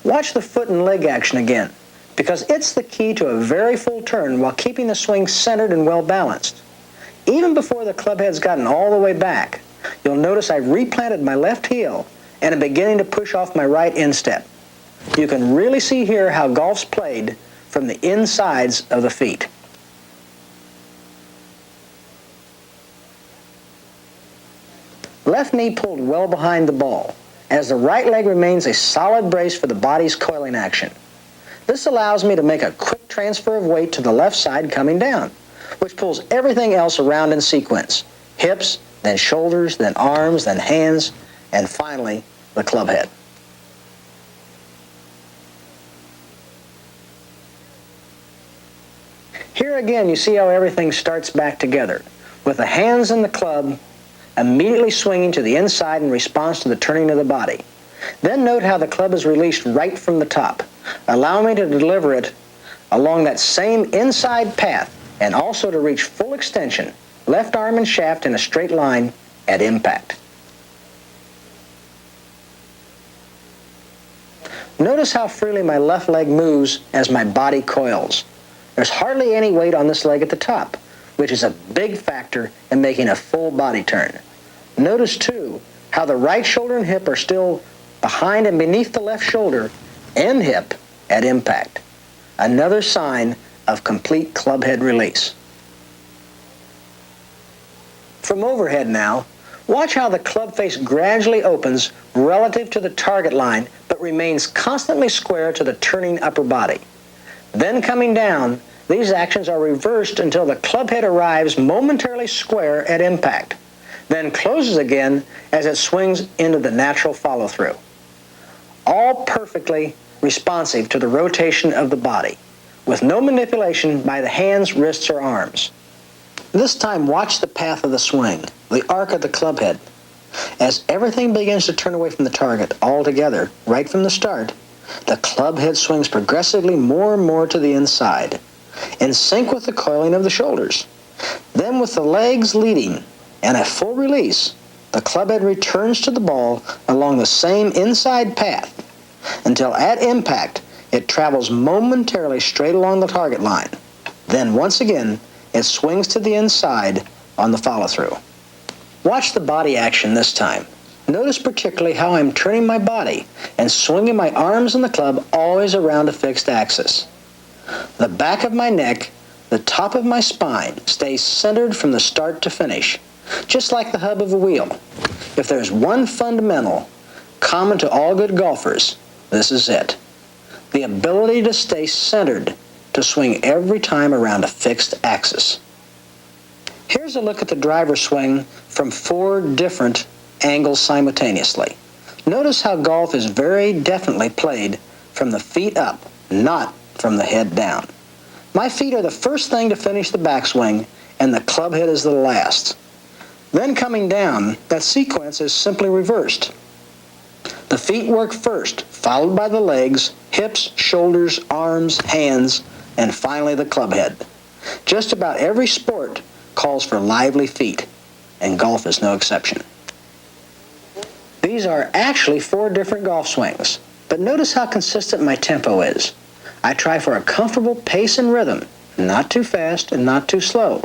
Watch the foot and leg action again, because it's the key to a very full turn while keeping the swing centered and well balanced. Even before the club head's gotten all the way back, you'll notice I've replanted my left heel and am beginning to push off my right instep. You can really see here how golf's played from the insides of the feet. Left knee pulled well behind the ball, as the right leg remains a solid brace for the body's coiling action. This allows me to make a quick transfer of weight to the left side coming down, which pulls everything else around in sequence. Hips, then shoulders, then arms, then hands, and finally, the club head. Here again, you see how everything starts back together, with the hands and the club immediately swinging to the inside in response to the turning of the body. Then note how the club is released right from the top, allowing me to deliver it along that same inside path and also to reach full extension, left arm and shaft in a straight line at impact. Notice how freely my left leg moves as my body coils. There's hardly any weight on this leg at the top, which is a big factor in making a full body turn. Notice, too, how the right shoulder and hip are still behind and beneath the left shoulder and hip at impact. Another sign of complete club head release. From overhead now, watch how the club face gradually opens relative to the target line but remains constantly square to the turning upper body. Then coming down, these actions are reversed until the club head arrives momentarily square at impact, then closes again as it swings into the natural follow-through. All perfectly responsive to the rotation of the body, with no manipulation by the hands, wrists, or arms. This time, watch the path of the swing, the arc of the club head. As everything begins to turn away from the target altogether, right from the start, the club head swings progressively more and more to the inside, in sync with the coiling of the shoulders. Then, with the legs leading and a full release, the club head returns to the ball along the same inside path until at impact it travels momentarily straight along the target line. Then, once again, it swings to the inside on the follow-through. Watch the body action this time. Notice particularly how I'm turning my body and swinging my arms and the club always around a fixed axis. The back of my neck, the top of my spine stays centered from the start to finish, just like the hub of a wheel. If there's one fundamental common to all good golfers, this is it. The ability to stay centered, to swing every time around a fixed axis. Here's a look at the driver swing from 4 different angles simultaneously. Notice how golf is very definitely played from the feet up, not from the head down. My feet are the first thing to finish the backswing, and the club head is the last. Then coming down, that sequence is simply reversed. The feet work first, followed by the legs, hips, shoulders, arms, hands, and finally the club head. Just about every sport calls for lively feet, and golf is no exception. These are actually 4 different golf swings, but notice how consistent my tempo is. I try for a comfortable pace and rhythm, not too fast and not too slow.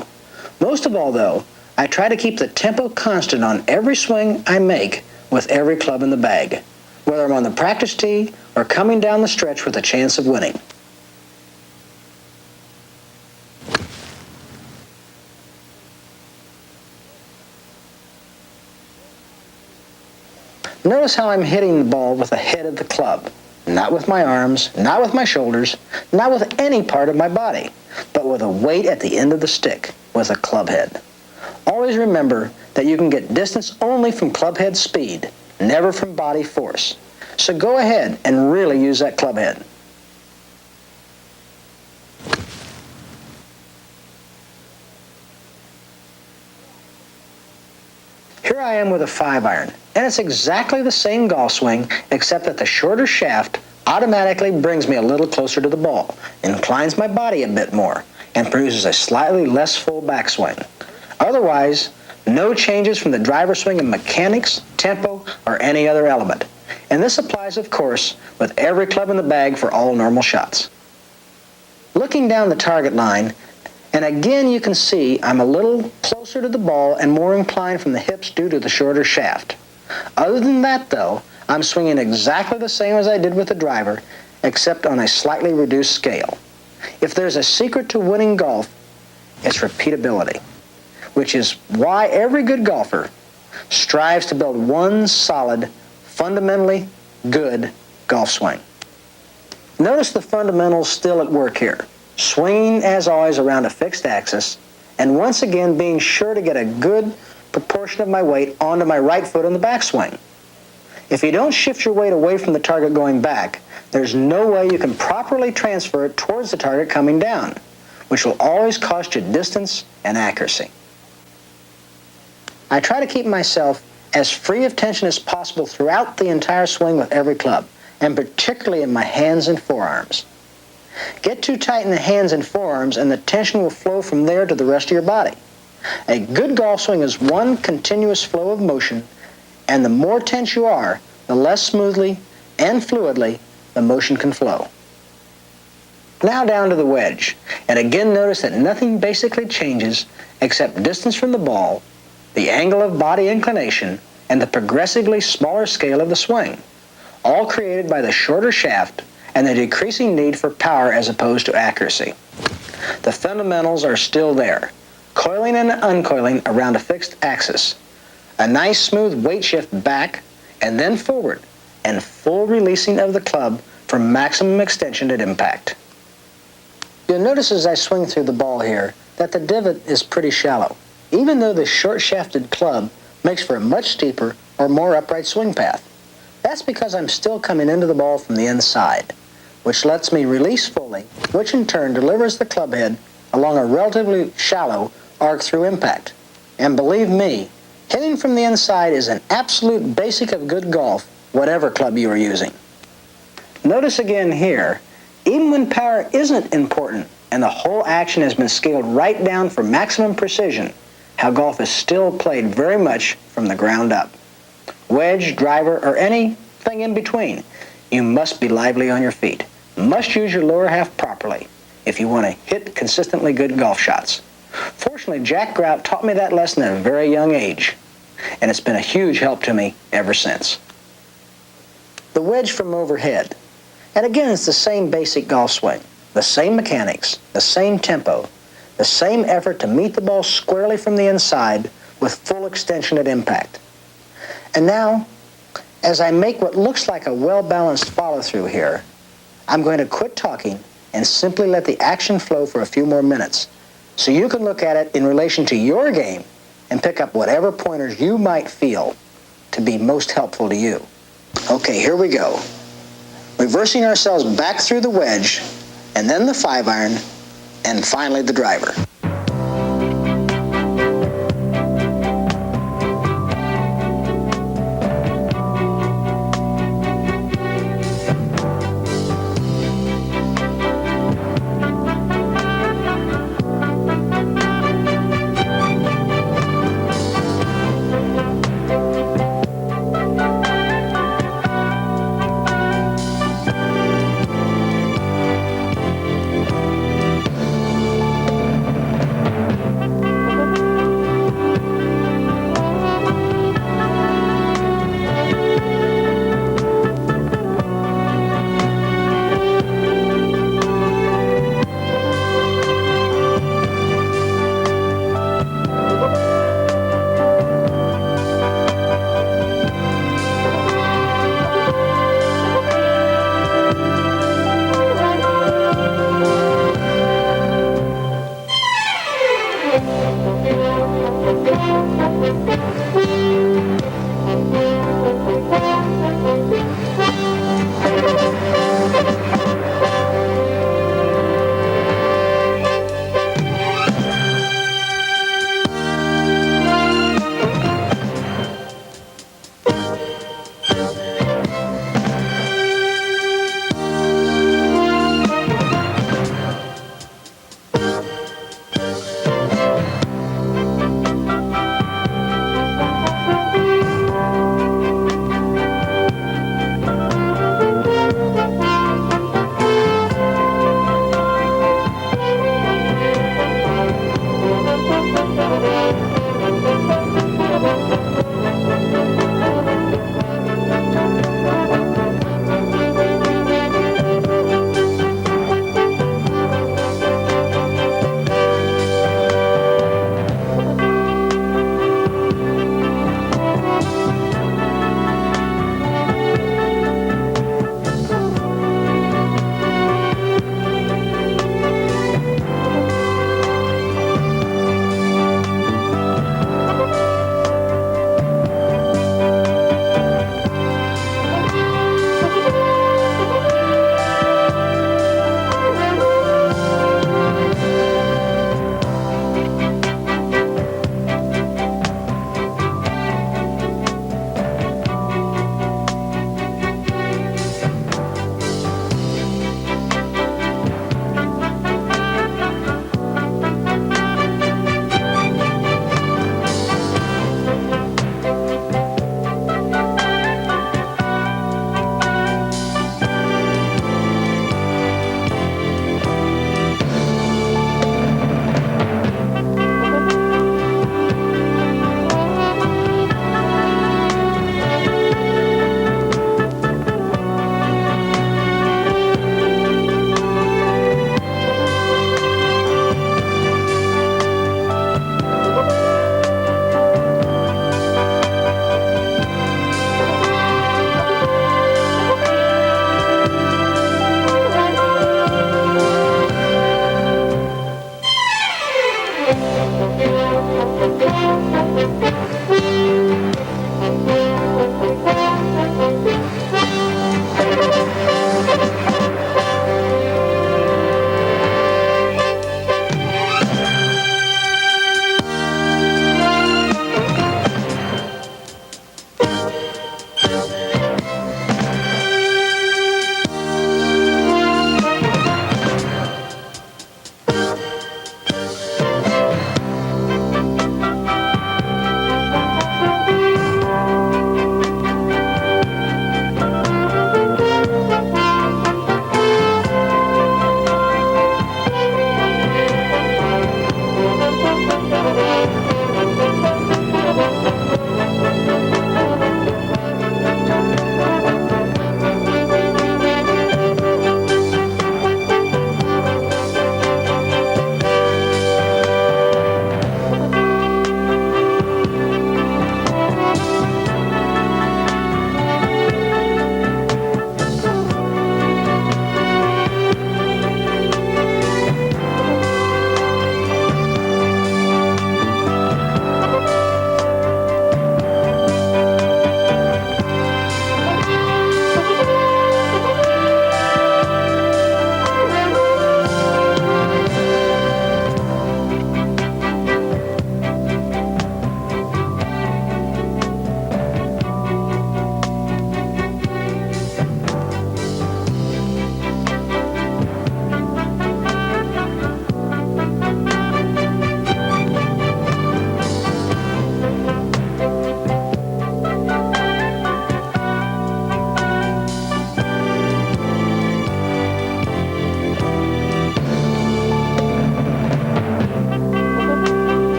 Most of all, though, I try to keep the tempo constant on every swing I make with every club in the bag, whether I'm on the practice tee or coming down the stretch with a chance of winning. Notice how I'm hitting the ball with the head of the club, not with my arms, not with my shoulders, not with any part of my body, but with a weight at the end of the stick, with a club head. Always remember that you can get distance only from club head speed, never from body force. So go ahead and really use that club head. Here I am with a 5-iron, and it's exactly the same golf swing, except that the shorter shaft automatically brings me a little closer to the ball, inclines my body a bit more, and produces a slightly less full backswing. Otherwise, no changes from the driver swing in mechanics, tempo, or any other element. And this applies, of course, with every club in the bag for all normal shots. Looking down the target line, and again you can see I'm a little closer to the ball and more inclined from the hips due to the shorter shaft. Other than that, though, I'm swinging exactly the same as I did with the driver, except on a slightly reduced scale. If there's a secret to winning golf, it's repeatability, which is why every good golfer strives to build one solid, fundamentally good golf swing. Notice the fundamentals still at work here. Swinging, as always, around a fixed axis, and once again being sure to get a good proportion of my weight onto my right foot in the backswing. If you don't shift your weight away from the target going back, there's no way you can properly transfer it towards the target coming down, which will always cost you distance and accuracy. I try to keep myself as free of tension as possible throughout the entire swing with every club, and particularly in my hands and forearms. Get too tight in the hands and forearms and the tension will flow from there to the rest of your body. A good golf swing is one continuous flow of motion, and the more tense you are, the less smoothly and fluidly the motion can flow. Now down to the wedge, and again notice that nothing basically changes except distance from the ball, the angle of body inclination, and the progressively smaller scale of the swing, all created by the shorter shaft and the decreasing need for power as opposed to accuracy. The fundamentals are still there, coiling and uncoiling around a fixed axis, a nice smooth weight shift back and then forward, and full releasing of the club for maximum extension at impact. You'll notice as I swing through the ball here that the divot is pretty shallow, even though the short-shafted club makes for a much steeper or more upright swing path. That's because I'm still coming into the ball from the inside, which lets me release fully, which in turn delivers the club head along a relatively shallow arc through impact. And believe me, hitting from the inside is an absolute basic of good golf, whatever club you are using. Notice again here, even when power isn't important and the whole action has been scaled right down for maximum precision, how golf is still played very much from the ground up. Wedge, driver, or anything in between, you must be lively on your feet. Must use your lower half properly if you want to hit consistently good golf shots. Fortunately, Jack Grout taught me that lesson at a very young age, and it's been a huge help to me ever since. The wedge from overhead. And again, it's the same basic golf swing, the same mechanics, the same tempo, the same effort to meet the ball squarely from the inside with full extension at impact. And now, as I make what looks like a well-balanced follow-through here, I'm going to quit talking and simply let the action flow for a few more minutes so you can look at it in relation to your game and pick up whatever pointers you might feel to be most helpful to you. Okay, here we go. Reversing ourselves back through the wedge, and then the 5-iron, and finally the driver.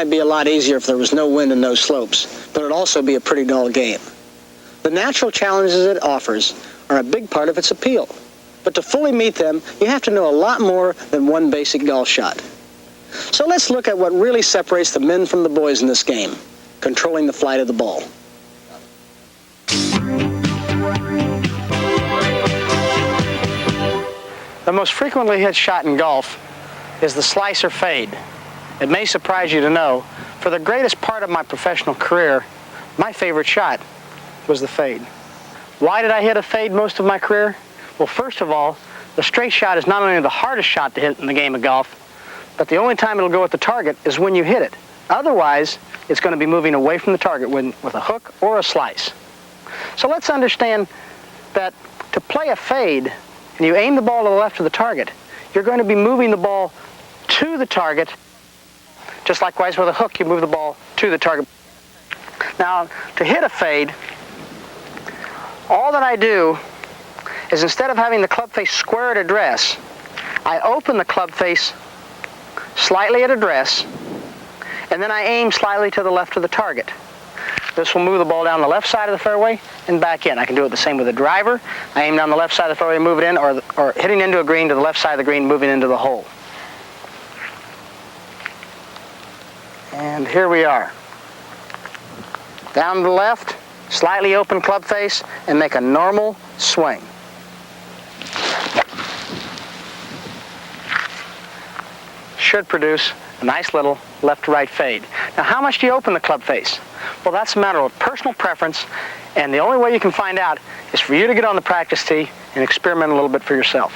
might be a lot easier if there was no wind and no slopes, but it'd also be a pretty dull game. The natural challenges it offers are a big part of its appeal, but to fully meet them, you have to know a lot more than one basic golf shot. So let's look at what really separates the men from the boys in this game: controlling the flight of the ball. The most frequently hit shot in golf is the slicer fade. It may surprise you to know, for the greatest part of my professional career, my favorite shot was the fade. Why did I hit a fade most of my career? Well, first of all, the straight shot is not only the hardest shot to hit in the game of golf, but the only time it'll go at the target is when you hit it. Otherwise, it's going to be moving away from the target with a hook or a slice. So let's understand that to play a fade, and you aim the ball to the left of the target, you're going to be moving the ball to the target. Just likewise with a hook, you move the ball to the target. Now, to hit a fade, all that I do is, instead of having the club face square at address, I open the club face slightly at address, and then I aim slightly to the left of the target. This will move the ball down the left side of the fairway and back in. I can do it the same with a driver. I aim down the left side of the fairway and move it in, or hitting into a green to the left side of the green, moving into the hole. And here we are. Down to the left, slightly open club face, and make a normal swing. Should produce a nice little left-to-right fade. Now, how much do you open the club face? Well, that's a matter of personal preference, and the only way you can find out is for you to get on the practice tee and experiment a little bit for yourself.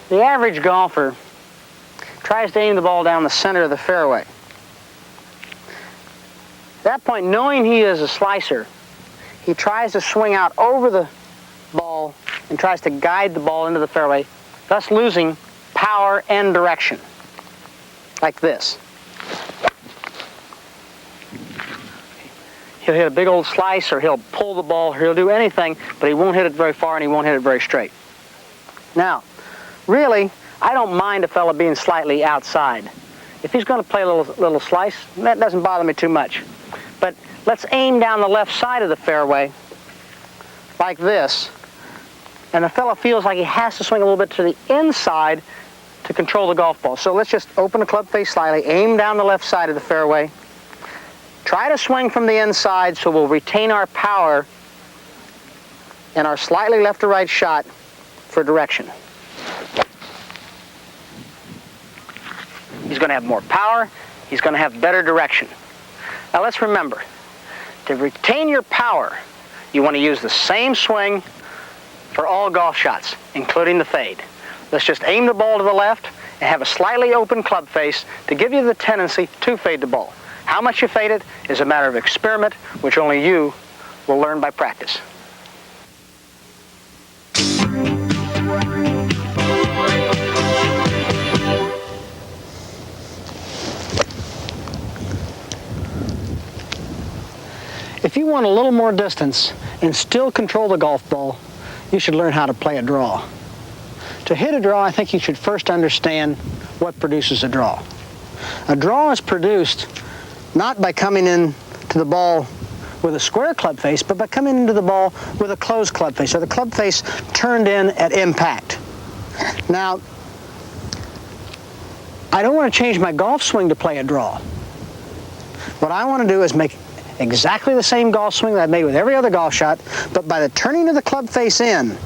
The average golfer tries to aim the ball down the center of the fairway. At that point, knowing he is a slicer, he tries to swing out over the ball and tries to guide the ball into the fairway, thus losing power and direction, like this. He'll hit a big old slice, or he'll pull the ball, or he'll do anything, but he won't hit it very far and he won't hit it very straight. Now, really, I don't mind a fella being slightly outside. If he's going to play a little slice, that doesn't bother me too much. But let's aim down the left side of the fairway like this, and the fella feels like he has to swing a little bit to the inside to control the golf ball. So let's just open the club face slightly, aim down the left side of the fairway, try to swing from the inside so we'll retain our power and our slightly left to right shot for direction. He's going to have more power. He's going to have better direction. Now let's remember, to retain your power, you want to use the same swing for all golf shots, including the fade. Let's just aim the ball to the left and have a slightly open club face to give you the tendency to fade the ball. How much you fade it is a matter of experiment, which only you will learn by practice. If you want a little more distance and still control the golf ball, you should learn how to play a draw. To hit a draw, I think you should first understand what produces a draw. A draw is produced not by coming in to the ball with a square club face, but by coming into the ball with a closed club face, or the club face turned in at impact. Now, I don't want to change my golf swing to play a draw. What I want to do is make exactly the same golf swing that I've made with every other golf shot, but by the turning of the club face in,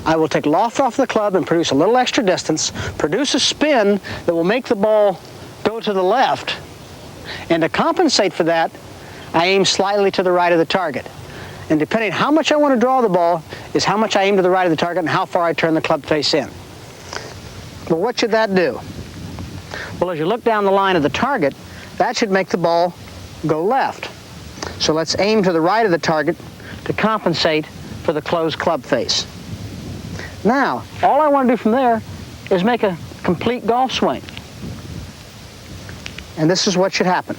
I will take loft off the club and produce a little extra distance, produce a spin that will make the ball go to the left, and to compensate for that, I aim slightly to the right of the target. And depending on how much I want to draw the ball is how much I aim to the right of the target and how far I turn the club face in. Well, what should that do? Well, as you look down the line of the target, that should make the ball go left. So let's aim to the right of the target to compensate for the closed club face. Now, all I want to do from there is make a complete golf swing. And this is what should happen.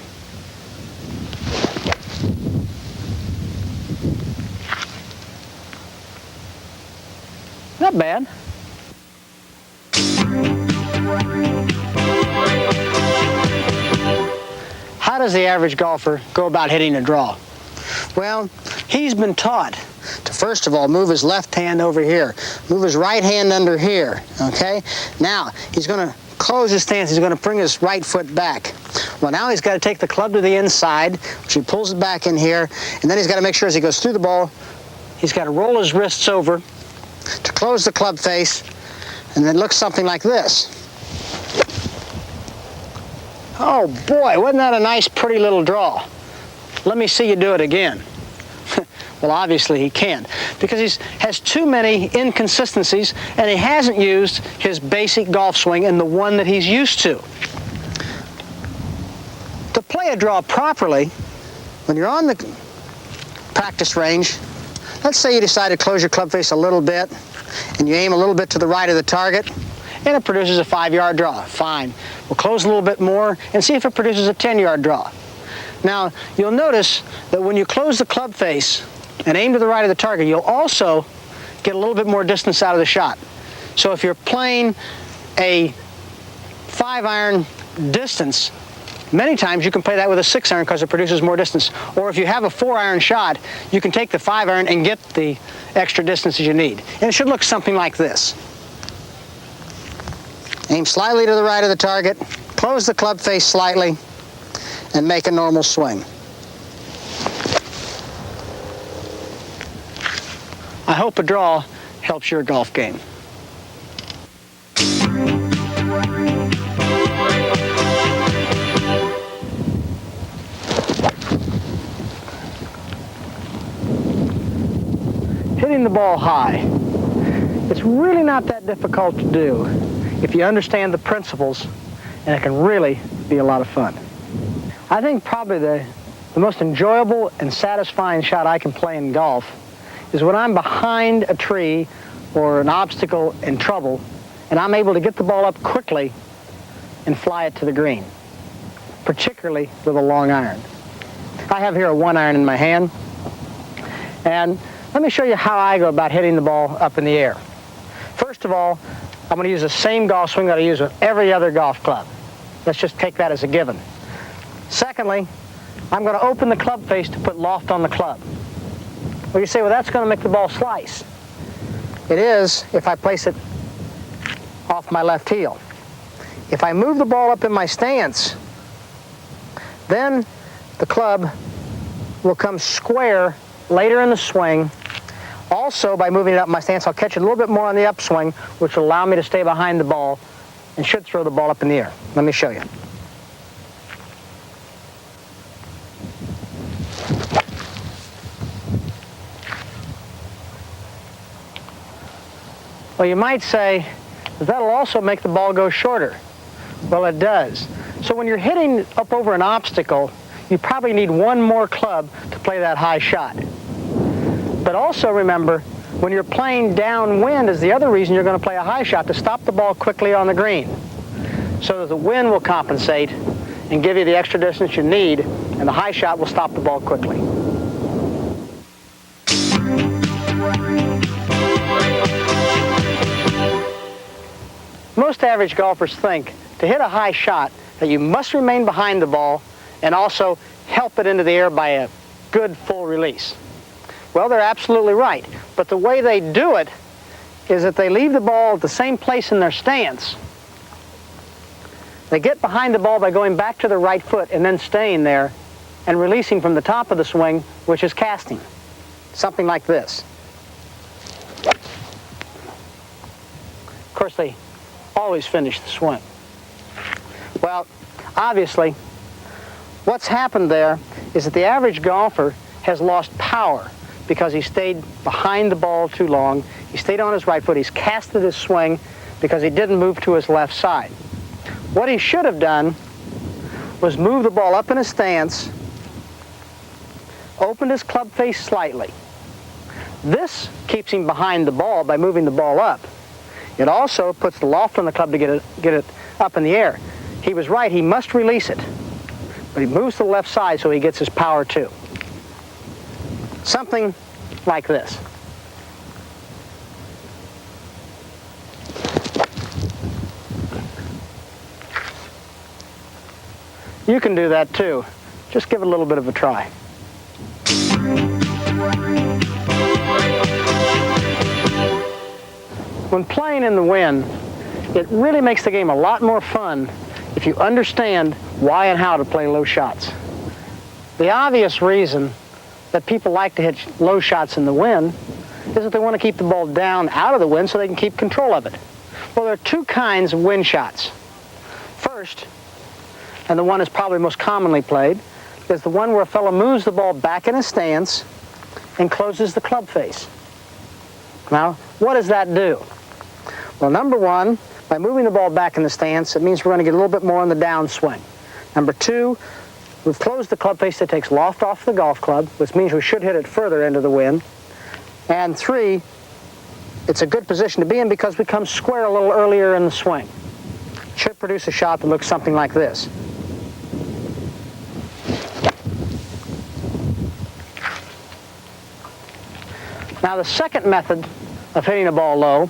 Not bad. how does the average golfer go about hitting a draw? Well, he's been taught to first of all move his left hand over here, move his right hand under here, okay? Now, he's going to close his stance, he's going to bring his right foot back. Well, now he's got to take the club to the inside, which he pulls it back in here, and then he's got to make sure as he goes through the ball, he's got to roll his wrists over to close the club face, and then looks something like this. Oh boy, wasn't that a nice, pretty little draw? Let me see you do it again. Well, obviously he can't, because he has too many inconsistencies, and he hasn't used his basic golf swing in the one that he's used to. To play a draw properly, when you're on the practice range, let's say you decide to close your club face a little bit, and you aim a little bit to the right of the target, and it produces a 5-yard draw. Fine. We'll close a little bit more and see if it produces a 10-yard draw. Now, you'll notice that when you close the club face and aim to the right of the target, you'll also get a little bit more distance out of the shot. So if you're playing a 5-iron distance, many times you can play that with a 6-iron because it produces more distance. Or if you have a 4-iron shot, you can take the 5-iron and get the extra distances you need. And it should look something like this. Aim slightly to the right of the target, close the club face slightly, and make a normal swing. I hope a draw helps your golf game. Hitting the ball high. It's really not that difficult to do if you understand the principles, and it can really be a lot of fun. I think probably the most enjoyable and satisfying shot I can play in golf is when I'm behind a tree or an obstacle in trouble, and I'm able to get the ball up quickly and fly it to the green, particularly with a long iron. I have here a 1-iron in my hand, and let me show you how I go about hitting the ball up in the air. First of all, I'm going to use the same golf swing that I use with every other golf club. Let's just take that as a given. Secondly, I'm going to open the club face to put loft on the club. Well, you say, well, that's going to make the ball slice. It is if I place it off my left heel. If I move the ball up in my stance, then the club will come square later in the swing. Also, by moving it up my stance, I'll catch it a little bit more on the upswing, which will allow me to stay behind the ball and should throw the ball up in the air. Let me show you. Well, you might say, that'll also make the ball go shorter. Well, it does. So when you're hitting up over an obstacle, you probably need one more club to play that high shot. But also remember, when you're playing downwind is the other reason you're going to play a high shot, to stop the ball quickly on the green, so that the wind will compensate and give you the extra distance you need, and the high shot will stop the ball quickly. Most average golfers think to hit a high shot that you must remain behind the ball and also help it into the air by a good full release. Well, they're absolutely right, but the way they do it is that they leave the ball at the same place in their stance. They get behind the ball by going back to the right foot and then staying there and releasing from the top of the swing, which is casting. Something like this. Of course, they always finish the swing. Well, obviously, what's happened there is that the average golfer has lost power because he stayed behind the ball too long. He stayed on his right foot. He's casted his swing because he didn't move to his left side. What he should have done was move the ball up in a stance, opened his club face slightly. This keeps him behind the ball by moving the ball up. It also puts the loft on the club to get it up in the air. He was right, he must release it. But he moves to the left side so he gets his power too. Something like this. You can do that too. Just give it a little bit of a try. When playing in the wind, it really makes the game a lot more fun if you understand why and how to play low shots. The obvious reason that people like to hit low shots in the wind is that they want to keep the ball down out of the wind so they can keep control of it. Well, there are two kinds of wind shots. First, and the one that's probably most commonly played, is the one where a fellow moves the ball back in his stance and closes the club face. Now, what does that do? Well, number one, by moving the ball back in the stance, it means we're going to get a little bit more on the downswing. Number two, we've closed the club face that takes loft off the golf club, which means we should hit it further into the wind. And three, it's a good position to be in because we come square a little earlier in the swing. It should produce a shot that looks something like this. Now, the second method of hitting a ball low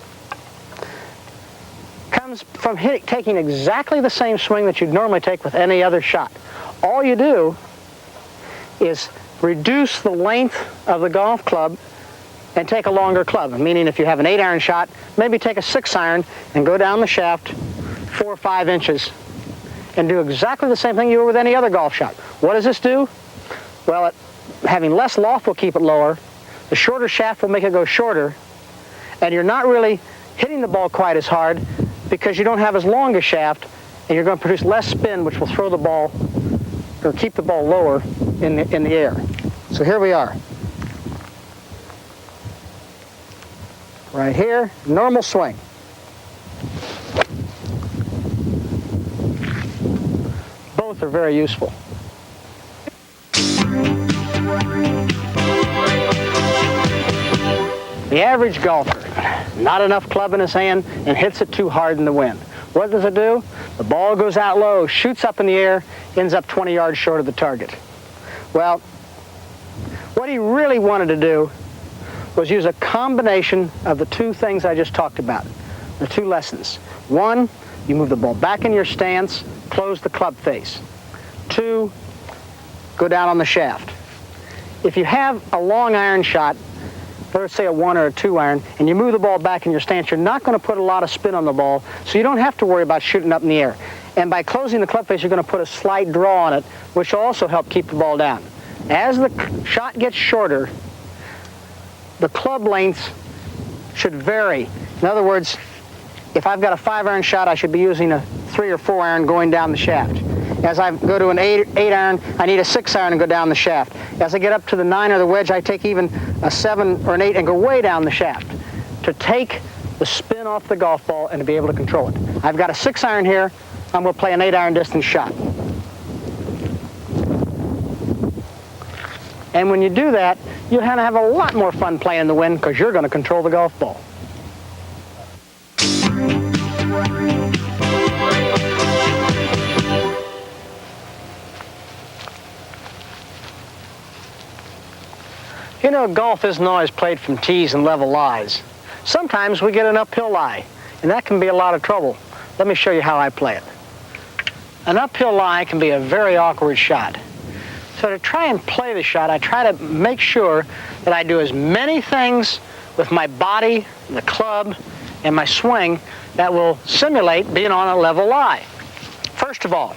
comes from taking exactly the same swing that you'd normally take with any other shot. All you do is reduce the length of the golf club and take a longer club. Meaning if you have an 8-iron shot, maybe take a 6-iron and go down the shaft 4 or 5 inches and do exactly the same thing you would with any other golf shot. What does this do? Well, having less loft will keep it lower. The shorter shaft will make it go shorter, and you're not really hitting the ball quite as hard because you don't have as long a shaft, and you're going to produce less spin, which will throw the ball or keep the ball lower in the air. So here we are. Right here, normal swing. Both are very useful. The average golfer, not enough club in his hand and hits it too hard in the wind. What does it do? The ball goes out low, shoots up in the air, ends up 20 yards short of the target. Well, what he really wanted to do was use a combination of the two things I just talked about, the two lessons. One, you move the ball back in your stance, close the club face. Two, go down on the shaft. If you have a long iron shot, let's say a 1 or a 2-iron, and you move the ball back in your stance, you're not going to put a lot of spin on the ball, so you don't have to worry about shooting up in the air. And by closing the club face, you're going to put a slight draw on it, which will also help keep the ball down. As the shot gets shorter, the club lengths should vary. In other words, if I've got a 5-iron shot, I should be using a 3 or 4-iron going down the shaft. As I go to an 8-iron, I need a 6-iron and go down the shaft. As I get up to the 9 or the wedge, I take even a 7 or an 8 and go way down the shaft to take the spin off the golf ball and to be able to control it. I've got a 6-iron here. I'm going to play an 8-iron distance shot. And when you do that, you're going to have a lot more fun playing in the wind because you're going to control the golf ball. You know, golf isn't always played from tees and level lies. Sometimes we get an uphill lie, and that can be a lot of trouble. Let me show you how I play it. An uphill lie can be a very awkward shot. So to try and play the shot, I try to make sure that I do as many things with my body, the club, and my swing that will simulate being on a level lie. First of all,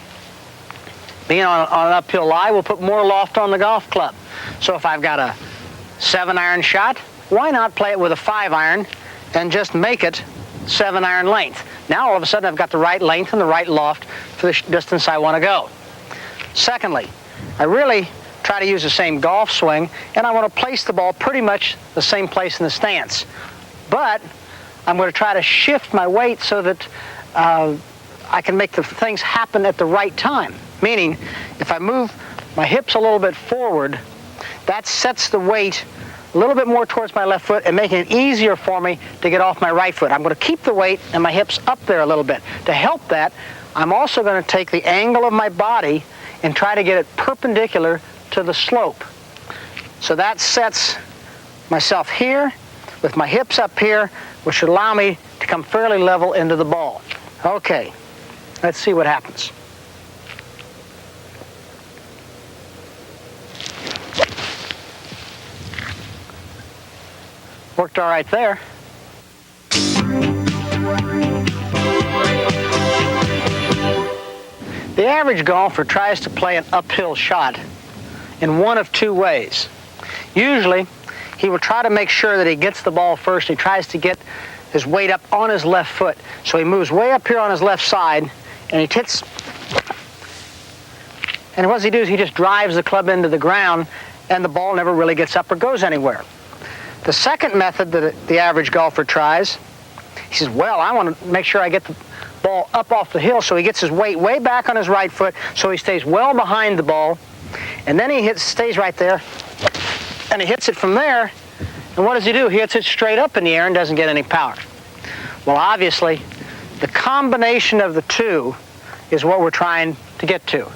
being on an uphill lie will put more loft on the golf club. So if I've got a 7-iron shot, why not play it with a 5-iron and just make it 7-iron length? Now all of a sudden I've got the right length and the right loft for the distance I want to go. Secondly, I really try to use the same golf swing, and I want to place the ball pretty much the same place in the stance. But I'm going to try to shift my weight so that I can make the things happen at the right time. Meaning, if I move my hips a little bit forward, that sets the weight a little bit more towards my left foot and making it easier for me to get off my right foot. I'm going to keep the weight and my hips up there a little bit. To help that, I'm also going to take the angle of my body and try to get it perpendicular to the slope. So that sets myself here with my hips up here, which should allow me to come fairly level into the ball. Okay, let's see what happens. Worked all right there. The average golfer tries to play an uphill shot in one of two ways. Usually, he will try to make sure that he gets the ball first. He tries to get his weight up on his left foot. So he moves way up here on his left side, and he hits. And what does he do is he just drives the club into the ground, and the ball never really gets up or goes anywhere. The second method that the average golfer tries, he says, well, I want to make sure I get the ball up off the hill, so he gets his weight way back on his right foot, so he stays well behind the ball, and then he stays right there, and he hits it from there, and what does he do? He hits it straight up in the air and doesn't get any power. Well, obviously, the combination of the two is what we're trying to get to.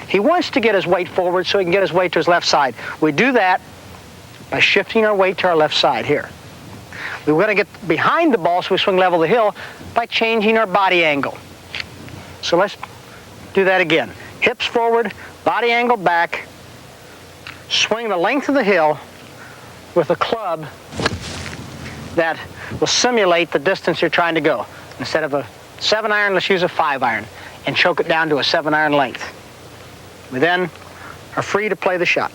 He wants to get his weight forward so he can get his weight to his left side. We do that by shifting our weight to our left side here. We want to get behind the ball so we swing level the hill by changing our body angle. So let's do that again. Hips forward, body angle back, swing the length of the hill with a club that will simulate the distance you're trying to go. Instead of a 7-iron, let's use a 5-iron and choke it down to a 7-iron length. We then are free to play the shot.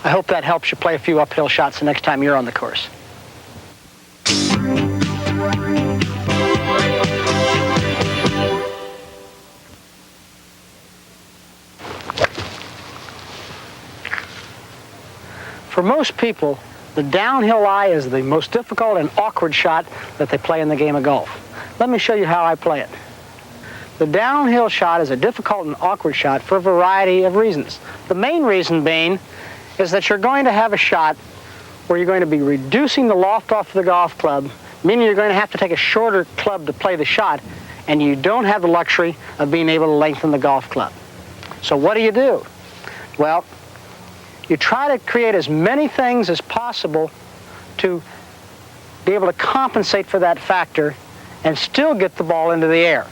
I hope that helps you play a few uphill shots the next time you're on the course. For most people, the downhill lie is the most difficult and awkward shot that they play in the game of golf. Let me show you how I play it. The downhill shot is a difficult and awkward shot for a variety of reasons. The main reason being is that you're going to have a shot where you're going to be reducing the loft off the golf club, meaning you're going to have to take a shorter club to play the shot, and you don't have the luxury of being able to lengthen the golf club. So what do? Well, you try to create as many things as possible to be able to compensate for that factor and still get the ball into the air.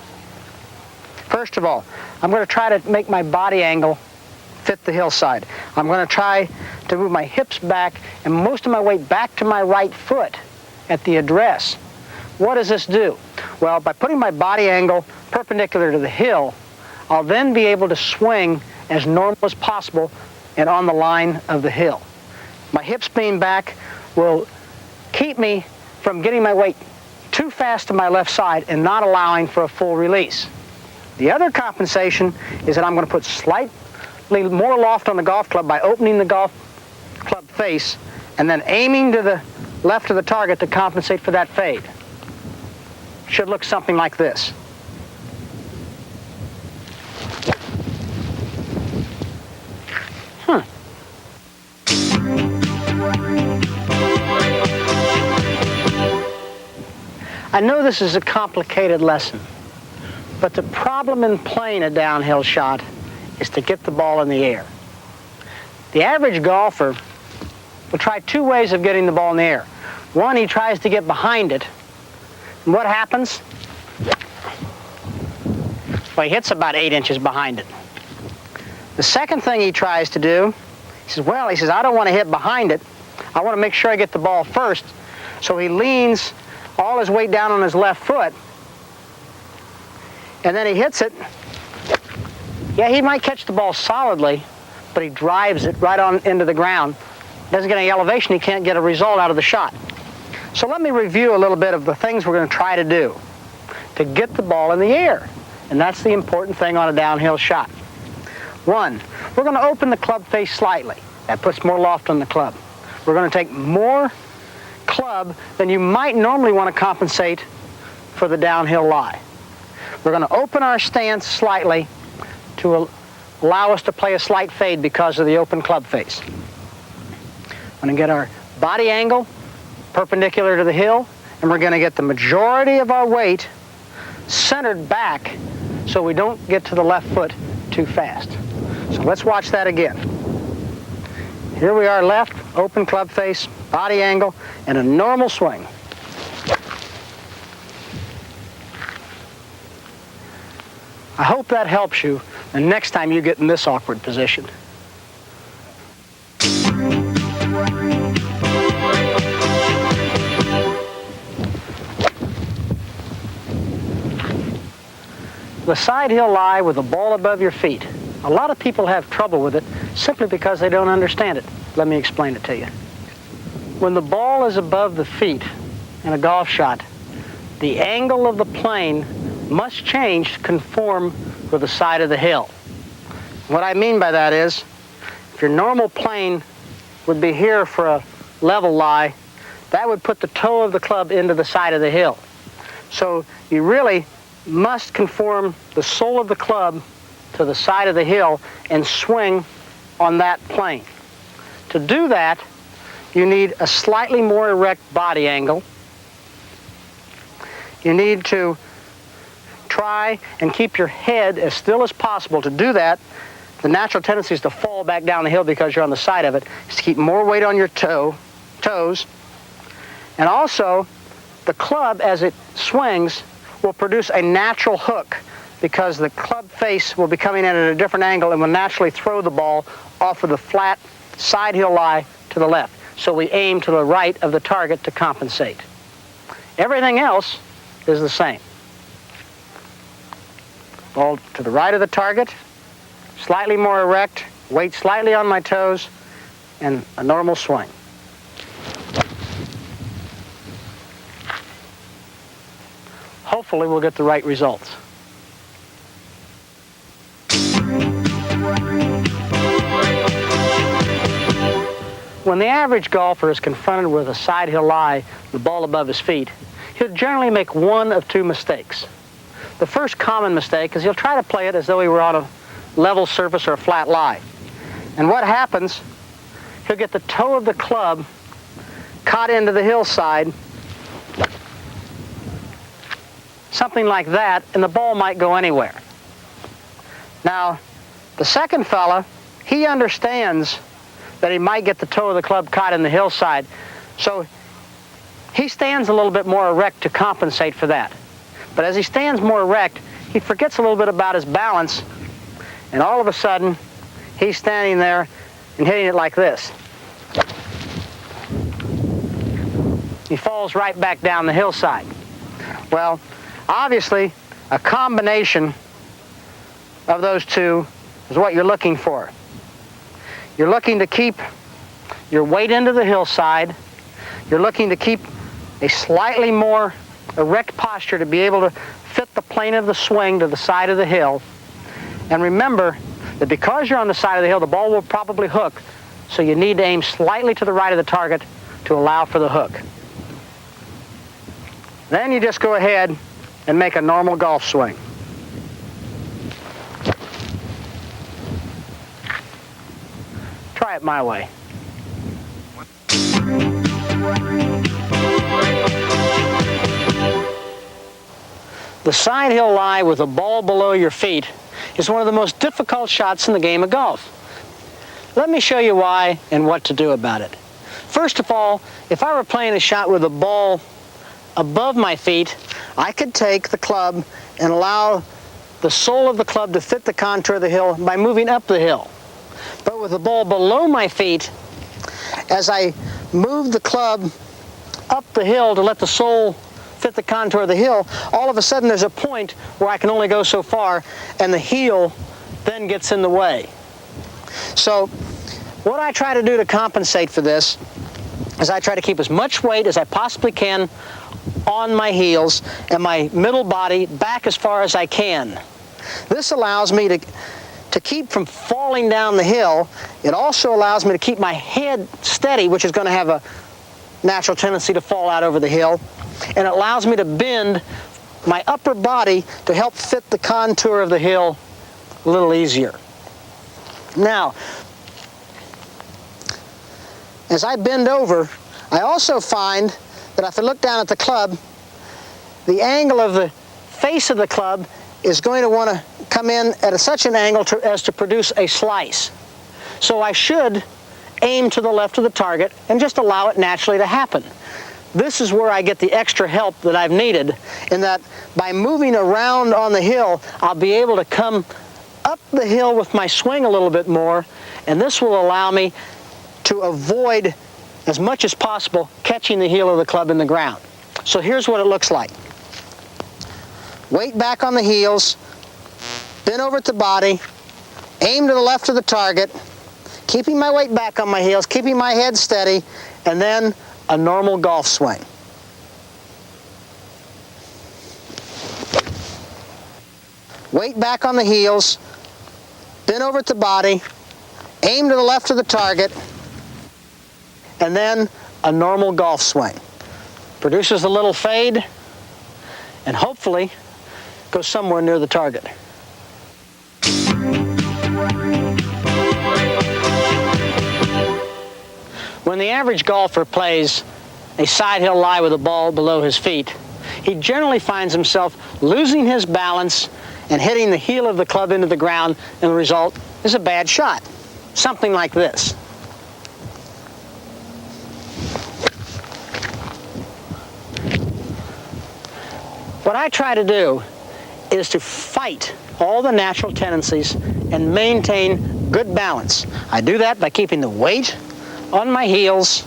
First of all, I'm going to try to make my body angle fit the hillside. I'm going to try to move my hips back and most of my weight back to my right foot at the address. What does this do? Well, by putting my body angle perpendicular to the hill, I'll then be able to swing as normal as possible and on the line of the hill. My hips being back will keep me from getting my weight too fast to my left side and not allowing for a full release. The other compensation is that I'm going to put slightly more loft on the golf club by opening the golf club face and then aiming to the left of the target to compensate for that fade. Should look something like this. I know this is a complicated lesson, but the problem in playing a downhill shot is to get the ball in the air. The average golfer will try two ways of getting the ball in the air. One, he tries to get behind it. And what happens? Well, he hits about 8 inches behind it. The second thing he tries to do, he says, I don't want to hit behind it. I want to make sure I get the ball first. So he leans all his weight down on his left foot, and then he hits it. Yeah, he might catch the ball solidly, but he drives it right on into the ground. Doesn't get any elevation, he can't get a result out of the shot. So let me review a little bit of the things we're going to try to do to get the ball in the air. And that's the important thing on a downhill shot. One, we're going to open the club face slightly. That puts more loft on the club. We're going to take more club than you might normally want to compensate for the downhill lie. We're going to open our stance slightly to allow us to play a slight fade because of the open club face. We're going to get our body angle perpendicular to the hill, and we're going to get the majority of our weight centered back so we don't get to the left foot too fast. So let's watch that again. Here we are, left, open club face, body angle, and a normal swing. I hope that helps you the next time you get in this awkward position. The side hill lie with the ball above your feet. A lot of people have trouble with it simply because they don't understand it. Let me explain it to you. When the ball is above the feet in a golf shot, the angle of the plane must change to conform with the side of the hill. What I mean by that is, if your normal plane would be here for a level lie, that would put the toe of the club into the side of the hill. So you really must conform the sole of the club to the side of the hill and swing on that plane. To do that, you need a slightly more erect body angle. You need to try and keep your head as still as possible. To do that, the natural tendency is to fall back down the hill because you're on the side of it, is to keep more weight on your toes. And also, the club, as it swings, will produce a natural hook because the club face will be coming in at a different angle and will naturally throw the ball off of the flat side hill lie to the left. So we aim to the right of the target to compensate. Everything else is the same. Ball to the right of the target, slightly more erect, weight slightly on my toes, and a normal swing. Hopefully we'll get the right results. When the average golfer is confronted with a side hill lie, the ball above his feet, he'll generally make one of two mistakes. The first common mistake is he'll try to play it as though he were on a level surface or a flat lie. And what happens, he'll get the toe of the club caught into the hillside, something like that, and the ball might go anywhere. Now, the second fella, he understands that he might get the toe of the club caught in the hillside, so he stands a little bit more erect to compensate for that. But as he stands more erect, he forgets a little bit about his balance, and all of a sudden, he's standing there and hitting it like this. He falls right back down the hillside. Well, obviously, a combination of those two is what you're looking for. You're looking to keep your weight into the hillside. You're looking to keep a slightly more erect posture to be able to fit the plane of the swing to the side of the hill. And remember that because you're on the side of the hill, the ball will probably hook, so you need to aim slightly to the right of the target to allow for the hook. Then you just go ahead and make a normal golf swing. Try it my way. The side hill lie with the ball below your feet is one of the most difficult shots in the game of golf. Let me show you why and what to do about it. First of all, if I were playing a shot with the ball above my feet, I could take the club and allow the sole of the club to fit the contour of the hill by moving up the hill. But with the ball below my feet, as I move the club up the hill to let the sole fit the contour of the hill, all of a sudden there's a point where I can only go so far, and the heel then gets in the way. So what I try to do to compensate for this is I try to keep as much weight as I possibly can on my heels and my middle body back as far as I can. This allows me to keep from falling down the hill. It also allows me to keep my head steady, which is going to have a natural tendency to fall out over the hill, and it allows me to bend my upper body to help fit the contour of the hill a little easier. Now, as I bend over, I also find that if I look down at the club, the angle of the face of the club is going to want to come in at such an angle as to produce a slice. So I should aim to the left of the target and just allow it naturally to happen. This is where I get the extra help that I've needed, in that by moving around on the hill, I'll be able to come up the hill with my swing a little bit more, and this will allow me to avoid, as much as possible, catching the heel of the club in the ground. So here's what it looks like. Weight back on the heels, bend over at the body, aim to the left of the target, keeping my weight back on my heels, keeping my head steady, and then a normal golf swing. Weight back on the heels, bend over at the body, aim to the left of the target, and then a normal golf swing. Produces a little fade, and hopefully goes somewhere near the target. When the average golfer plays a side hill lie with a ball below his feet, he generally finds himself losing his balance and hitting the heel of the club into the ground, and the result is a bad shot. Something like this. What I try to do is to fight all the natural tendencies and maintain good balance. I do that by keeping the weight on my heels,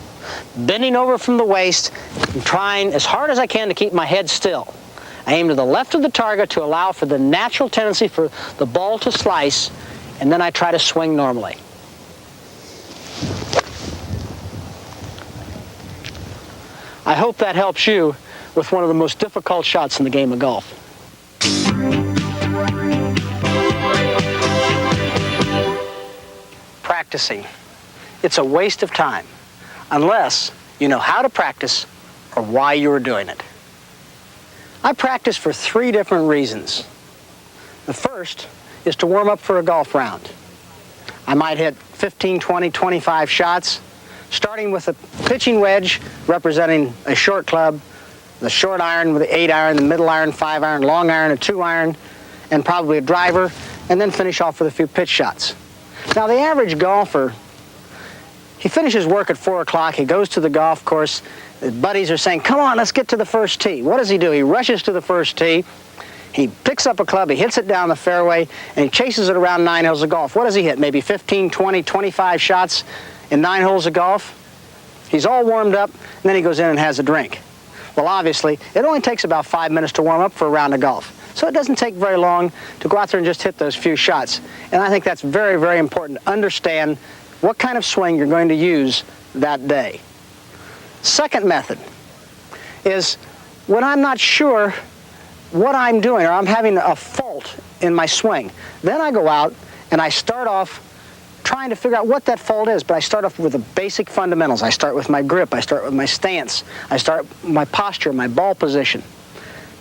bending over from the waist, and trying as hard as I can to keep my head still. I aim to the left of the target to allow for the natural tendency for the ball to slice, and then I try to swing normally. I hope that helps you with one of the most difficult shots in the game of golf. Practicing. It's a waste of time unless you know how to practice or why you are doing it. I practice for 3 different reasons. The first is to warm up for a golf round. I might hit 15, 20, 25 shots, starting with a pitching wedge representing a short club, the short iron with the 8 iron, the middle iron, 5 iron, long iron, a 2 iron, and probably a driver, and then finish off with a few pitch shots. Now the average golfer, he finishes work at 4 o'clock, he goes to the golf course, his buddies are saying, come on, let's get to the first tee. What does he do? He rushes to the first tee, he picks up a club, he hits it down the fairway, and he chases it around 9 holes of golf. What does he hit? Maybe 15, 20, 25 shots in 9 holes of golf? He's all warmed up, and then he goes in and has a drink. Well, obviously, it only takes about 5 minutes to warm up for a round of golf. So it doesn't take very long to go out there and just hit those few shots. And I think that's very, very important to understand what kind of swing you're going to use that day. Second method is when I'm not sure what I'm doing or I'm having a fault in my swing, then I go out and I start off trying to figure out what that fault is, but I start off with the basic fundamentals. I start with my grip, I start with my stance, I start with my posture, my ball position.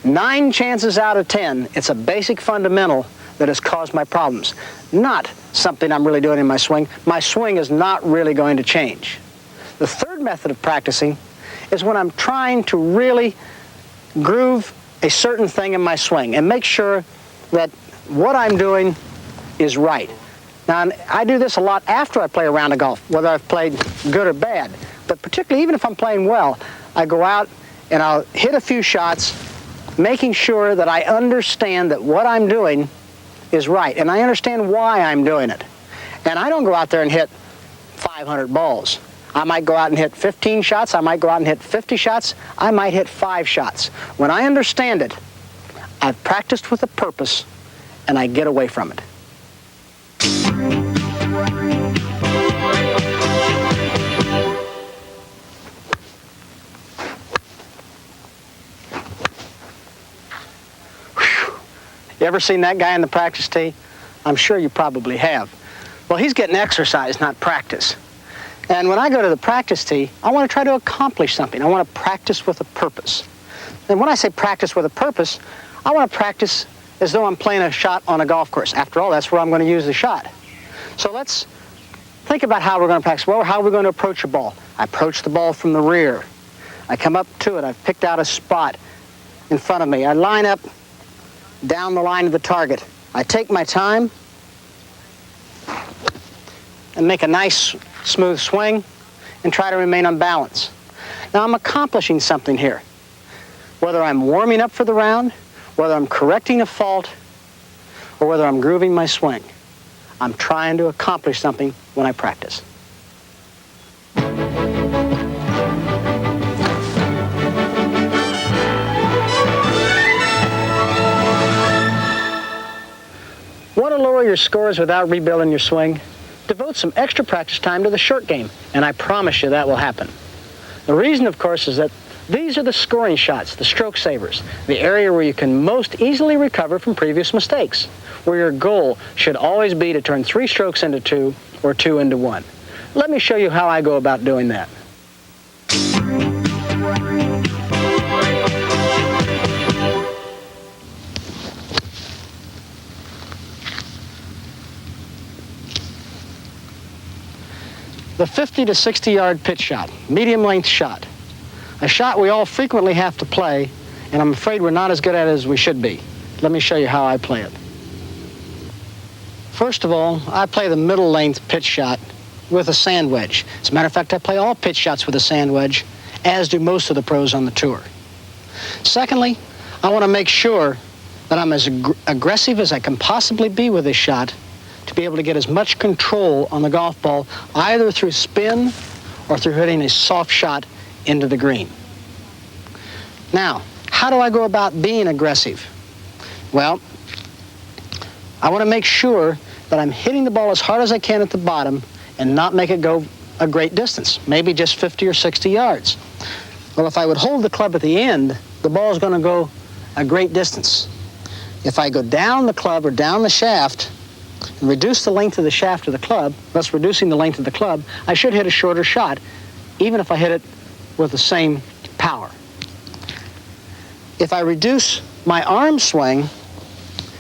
9 chances out of 10, it's a basic fundamental that has caused my problems, not something I'm really doing in my swing. My swing is not really going to change. The third method of practicing is when I'm trying to really groove a certain thing in my swing and make sure that what I'm doing is right. Now, I do this a lot after I play a round of golf, whether I've played good or bad. But particularly, even if I'm playing well, I go out and I'll hit a few shots, making sure that I understand that what I'm doing is right, and I understand why I'm doing it. And I don't go out there and hit 500 balls. I might go out and hit 15 shots, I might go out and hit 50 shots, I might hit 5 shots. When I understand it, I've practiced with a purpose, and I get away from it. You ever seen that guy in the practice tee? I'm sure you probably have. Well, he's getting exercise, not practice. And when I go to the practice tee, I want to try to accomplish something. I want to practice with a purpose. And when I say practice with a purpose, I want to practice as though I'm playing a shot on a golf course. After all, that's where I'm going to use the shot. So let's think about how we're going to practice. Well, how are we going to approach a ball? I approach the ball from the rear. I come up to it. I've picked out a spot in front of me. I line up down the line of the target. I take my time and make a nice smooth swing and try to remain on balance. Now I'm accomplishing something here. Whether I'm warming up for the round, whether I'm correcting a fault, or whether I'm grooving my swing, I'm trying to accomplish something when I practice. Want to lower your scores without rebuilding your swing? Devote some extra practice time to the short game, and I promise you that will happen. The reason, of course, is that these are the scoring shots, the stroke savers, the area where you can most easily recover from previous mistakes, where your goal should always be to turn 3 strokes into 2 or 2 into 1. Let me show you how I go about doing that. The 50 to 60 yard pitch shot, medium length shot. A shot we all frequently have to play, and I'm afraid we're not as good at it as we should be. Let me show you how I play it. First of all, I play the middle length pitch shot with a sand wedge. As a matter of fact, I play all pitch shots with a sand wedge, as do most of the pros on the tour. Secondly, I want to make sure that I'm as aggressive as I can possibly be with this shot to be able to get as much control on the golf ball, either through spin or through hitting a soft shot into the green. Now, how do I go about being aggressive? Well, I want to make sure that I'm hitting the ball as hard as I can at the bottom and not make it go a great distance, maybe just 50 or 60 yards. Well, if I would hold the club at the end, the ball is going to go a great distance. If I go down the club or down the shaft and reduce the length of the shaft of the club, thus reducing the length of the club, I should hit a shorter shot, even if I hit it with the same power. If I reduce my arm swing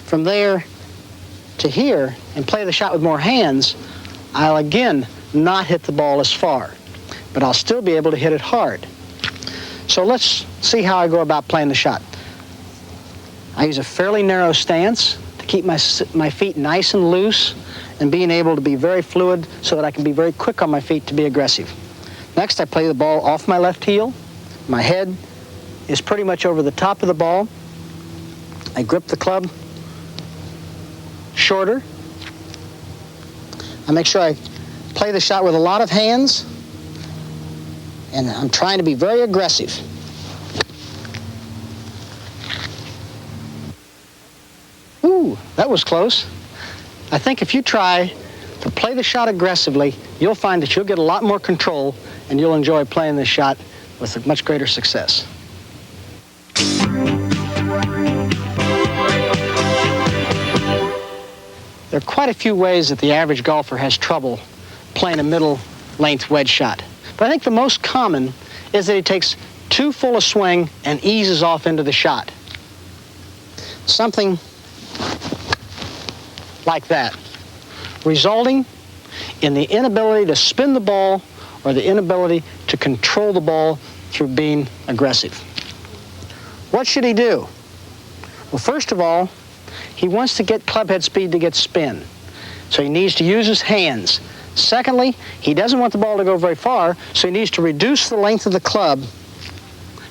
from there to here and play the shot with more hands, I'll again not hit the ball as far, but I'll still be able to hit it hard. So let's see how I go about playing the shot. I use a fairly narrow stance to keep my feet nice and loose and being able to be very fluid so that I can be very quick on my feet to be aggressive. Next, I play the ball off my left heel. My head is pretty much over the top of the ball. I grip the club shorter. I make sure I play the shot with a lot of hands, and I'm trying to be very aggressive. Ooh, that was close. I think if you try to play the shot aggressively, you'll find that you'll get a lot more control and you'll enjoy playing this shot with much greater success. There are quite a few ways that the average golfer has trouble playing a middle length wedge shot. But I think the most common is that he takes too full a swing and eases off into the shot. Something like that, resulting in the inability to spin the ball or the inability to control the ball through being aggressive. What should he do? Well, first of all, he wants to get clubhead speed to get spin, so he needs to use his hands. Secondly, he doesn't want the ball to go very far, so he needs to reduce the length of the club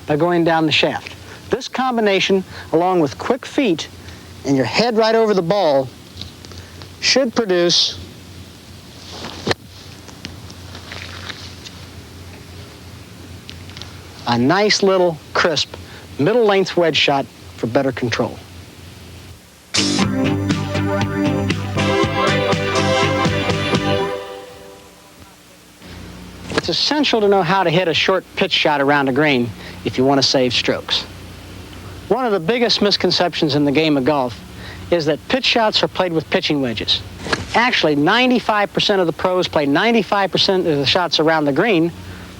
by going down the shaft. This combination, along with quick feet and your head right over the ball, should produce a nice little crisp middle length wedge shot for better control. It's essential to know how to hit a short pitch shot around a green if you want to save strokes. One of the biggest misconceptions in the game of golf is that pitch shots are played with pitching wedges. Actually, 95% of the pros play 95% of the shots around the green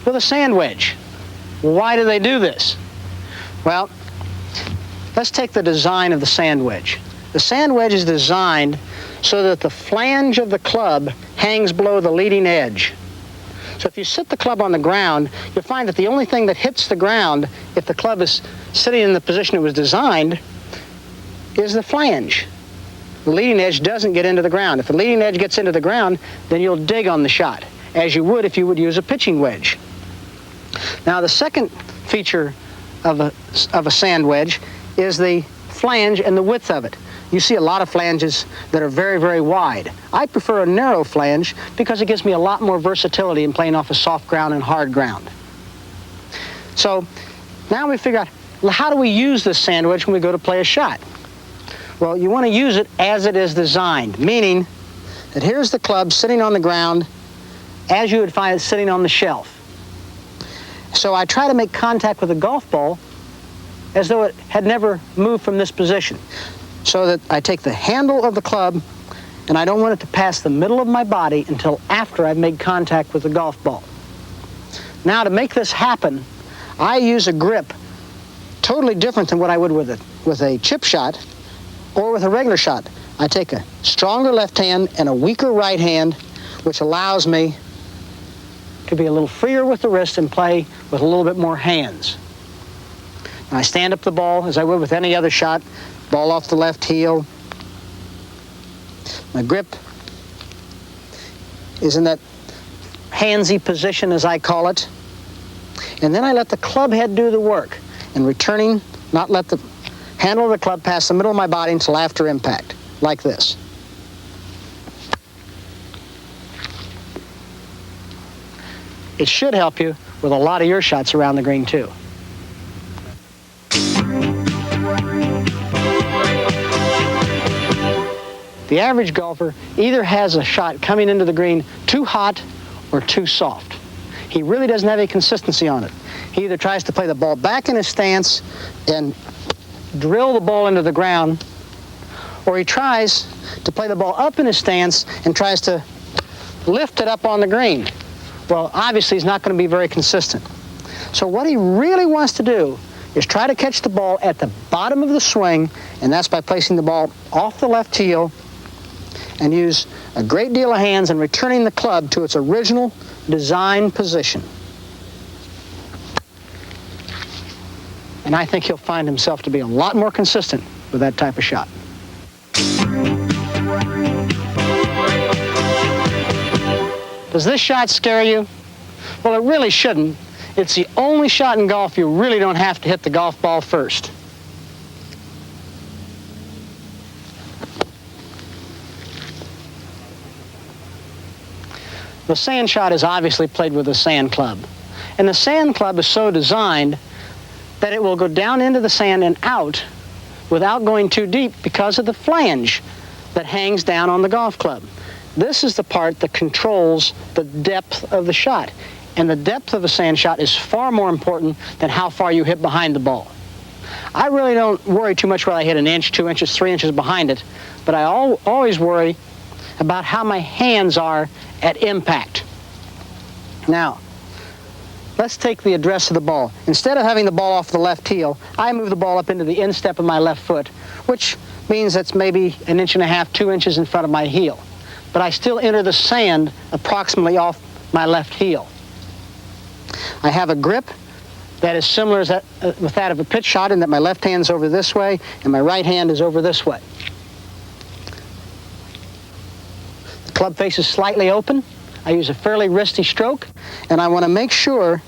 with a sand wedge. Why do they do this? Well, let's take the design of the sand wedge. The sand wedge is designed so that the flange of the club hangs below the leading edge. So if you sit the club on the ground, you'll find that the only thing that hits the ground, if the club is sitting in the position it was designed, is the flange. The leading edge doesn't get into the ground. If the leading edge gets into the ground, then you'll dig on the shot, as you would if you would use a pitching wedge. Now, the second feature of a sand wedge is the flange and the width of it. You see a lot of flanges that are very, very wide. I prefer a narrow flange because it gives me a lot more versatility in playing off of soft ground and hard ground. So now we figure out, how do we use this sand wedge when we go to play a shot? Well, you want to use it as it is designed, meaning that here's the club sitting on the ground as you would find it sitting on the shelf. So I try to make contact with the golf ball as though it had never moved from this position, so that I take the handle of the club and I don't want it to pass the middle of my body until after I've made contact with the golf ball. Now, to make this happen, I use a grip totally different than what I would with a chip shot or with a regular shot. I take a stronger left hand and a weaker right hand, which allows me to be a little freer with the wrist and play with a little bit more hands. And I stand up the ball as I would with any other shot, ball off the left heel. My grip is in that handsy position, as I call it. And then I let the club head do the work, and returning, not let the handle of the club pass the middle of my body until after impact, like this. It should help you with a lot of your shots around the green, too. The average golfer either has a shot coming into the green too hot or too soft. He really doesn't have any consistency on it. He either tries to play the ball back in his stance and drill the ball into the ground, or he tries to play the ball up in his stance and tries to lift it up on the green. Well, obviously he's not going to be very consistent. So what he really wants to do is try to catch the ball at the bottom of the swing, and that's by placing the ball off the left heel and use a great deal of hands and returning the club to its original design position. And I think he'll find himself to be a lot more consistent with that type of shot. Does this shot scare you? Well, it really shouldn't. It's the only shot in golf you really don't have to hit the golf ball first. The sand shot is obviously played with a sand club. And the sand club is so designed that it will go down into the sand and out without going too deep because of the flange that hangs down on the golf club. This is the part that controls the depth of the shot. And the depth of a sand shot is far more important than how far you hit behind the ball. I really don't worry too much whether I hit an inch, 2 inches, 3 inches behind it, but I always worry about how my hands are at impact. Now, let's take the address of the ball. Instead of having the ball off the left heel, I move the ball up into the instep of my left foot, which means that's maybe 1.5 inches, 2 inches in front of my heel. But I still enter the sand approximately off my left heel. I have a grip that is similar with that of a pitch shot, in that my left hand's over this way and my right hand is over this way. The club face is slightly open. I use a fairly wristy stroke, and I want to make sure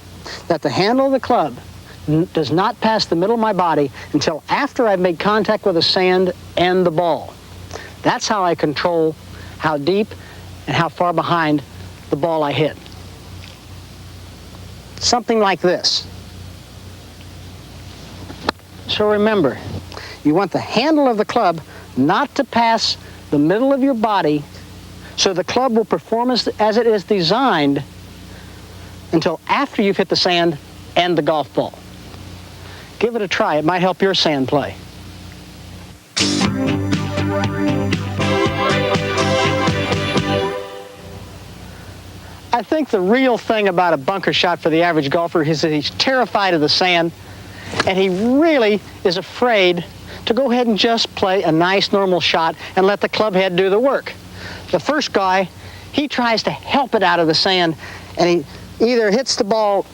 that the handle of the club does not pass the middle of my body until after I've made contact with the sand and the ball. That's how I control how deep and how far behind the ball I hit. Something like this. So remember, you want the handle of the club not to pass the middle of your body, so the club will perform as it is designed until after you've hit the sand and the golf ball. Give it a try. It might help your sand play. I think the real thing about a bunker shot for the average golfer is that he's terrified of the sand, and he really is afraid to go ahead and just play a nice normal shot and let the club head do the work. The first guy, he tries to help it out of the sand, and he either hits the ball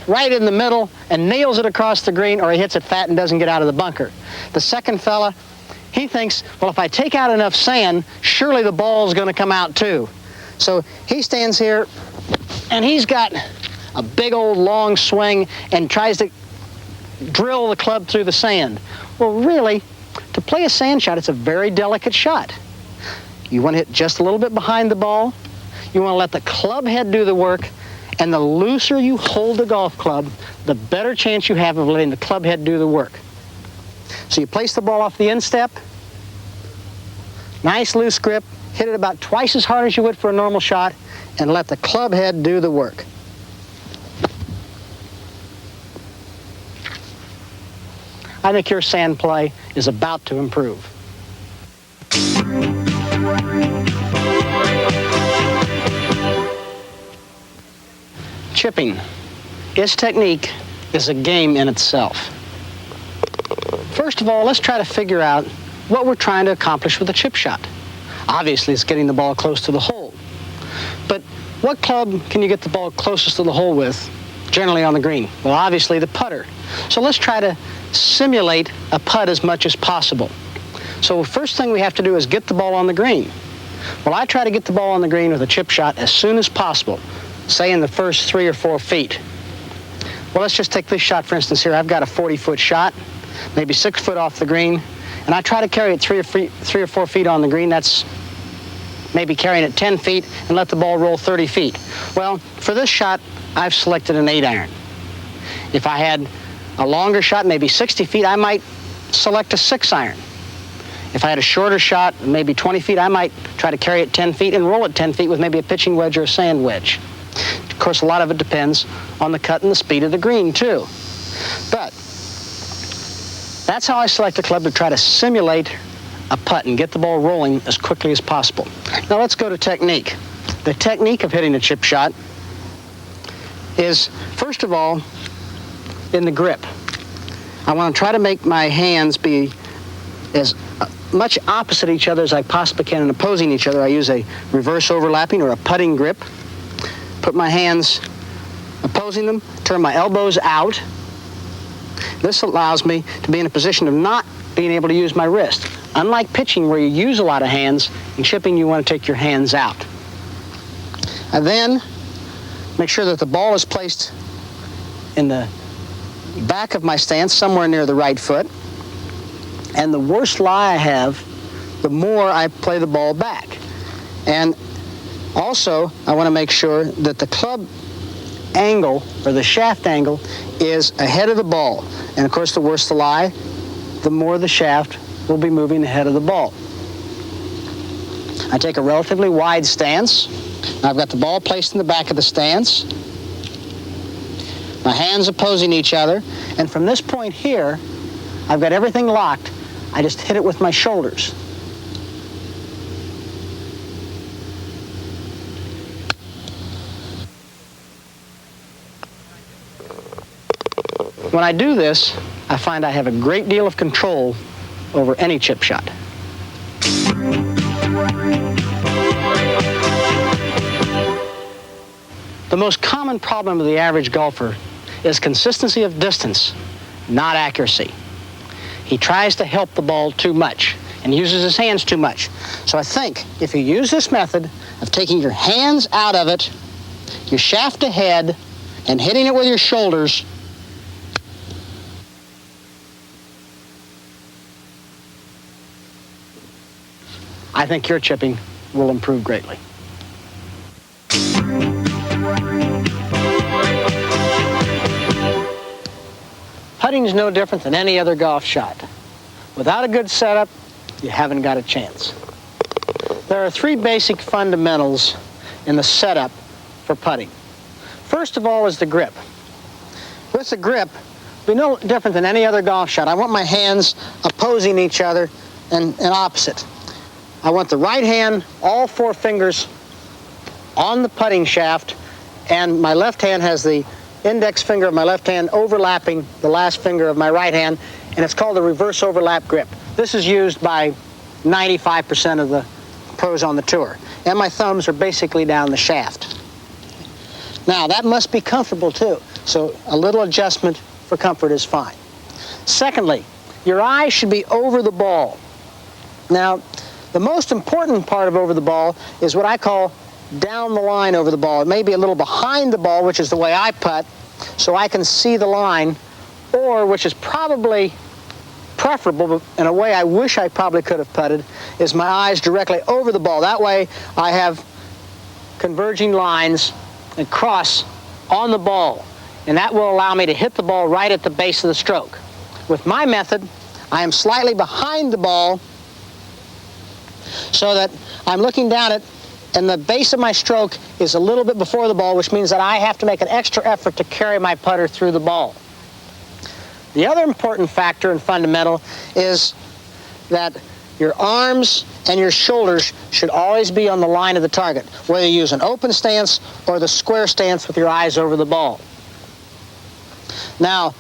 right in the middle and nails it across the green, or he hits it fat and doesn't get out of the bunker. The second fella, he thinks, well, if I take out enough sand, surely the ball's going to come out too. So he stands here, and he's got a big old long swing and tries to drill the club through the sand. Well, really, to play a sand shot, it's a very delicate shot. You want to hit just a little bit behind the ball. You want to let the club head do the work, and the looser you hold the golf club, the better chance you have of letting the club head do the work. So you place the ball off the instep, Nice loose grip, hit it about twice as hard as you would for a normal shot, and let the club head do the work. I think your sand play is about to improve. Chipping. Its technique is a game in itself. First of all, let's try to figure out what we're trying to accomplish with a chip shot. Obviously, it's getting the ball close to the hole. But what club can you get the ball closest to the hole with, generally on the green? Well, obviously the putter. So let's try to simulate a putt as much as possible. So the first thing we have to do is get the ball on the green. Well, I try to get the ball on the green with a chip shot as soon as possible, say in the first 3 or 4 feet. Well, let's just take this shot, for instance, here. I've got a 40-foot shot, maybe 6 foot off the green, and I try to carry it 3 or 4 feet on the green. That's maybe carrying it 10 feet and let the ball roll 30 feet. Well, for this shot, I've selected an 8-iron. If I had a longer shot, maybe 60 feet, I might select a 6-iron. If I had a shorter shot, maybe 20 feet, I might try to carry it 10 feet and roll it 10 feet with maybe a pitching wedge or a sand wedge. Of course, a lot of it depends on the cut and the speed of the green, too. But that's how I select a club, to try to simulate a putt and get the ball rolling as quickly as possible. Now let's go to technique. The technique of hitting a chip shot is, first of all, in the grip. I want to try to make my hands be as much opposite each other as I possibly can and opposing each other. I use a reverse overlapping or a putting grip. Put my hands opposing them, turn my elbows out. This allows me to be in a position of not being able to use my wrist. Unlike pitching, where you use a lot of hands, in chipping you want to take your hands out. I then make sure that the ball is placed in the back of my stance, somewhere near the right foot. And the worse lie I have, the more I play the ball back. And also, I want to make sure that the club angle, or the shaft angle, is ahead of the ball. And of course, the worse the lie, the more the shaft will be moving ahead of the ball. I take a relatively wide stance. I've got the ball placed in the back of the stance. My hands opposing each other. And from this point here, I've got everything locked. I just hit it with my shoulders. When I do this, I find I have a great deal of control over any chip shot. The most common problem of the average golfer is consistency of distance, not accuracy. He tries to help the ball too much and uses his hands too much. So I think if you use this method of taking your hands out of it, your shaft ahead, and hitting it with your shoulders, I think your chipping will improve greatly. Putting is no different than any other golf shot. Without a good setup, you haven't got a chance. There are 3 basic fundamentals in the setup for putting. First of all is the grip. With the grip, it'll be no different than any other golf shot. I want my hands opposing each other and opposite. I want the right hand, all 4 fingers on the putting shaft, and my left hand has the index finger of my left hand overlapping the last finger of my right hand, and it's called a reverse overlap grip. This is used by 95% of the pros on the tour. And my thumbs are basically down the shaft. Now, that must be comfortable too, so a little adjustment for comfort is fine. Secondly, your eyes should be over the ball. Now, the most important part of over the ball is what I call down the line over the ball. It may be a little behind the ball, which is the way I putt, so I can see the line, or, which is probably preferable, but in a way I wish I probably could have putted, is my eyes directly over the ball. That way I have converging lines and cross on the ball, and that will allow me to hit the ball right at the base of the stroke. With my method, I am slightly behind the ball, so that I'm looking down it and the base of my stroke is a little bit before the ball, which means that I have to make an extra effort to carry my putter through the ball. The other important factor and fundamental is that your arms and your shoulders should always be on the line of the target, whether you use an open stance or the square stance with your eyes over the ball. Now,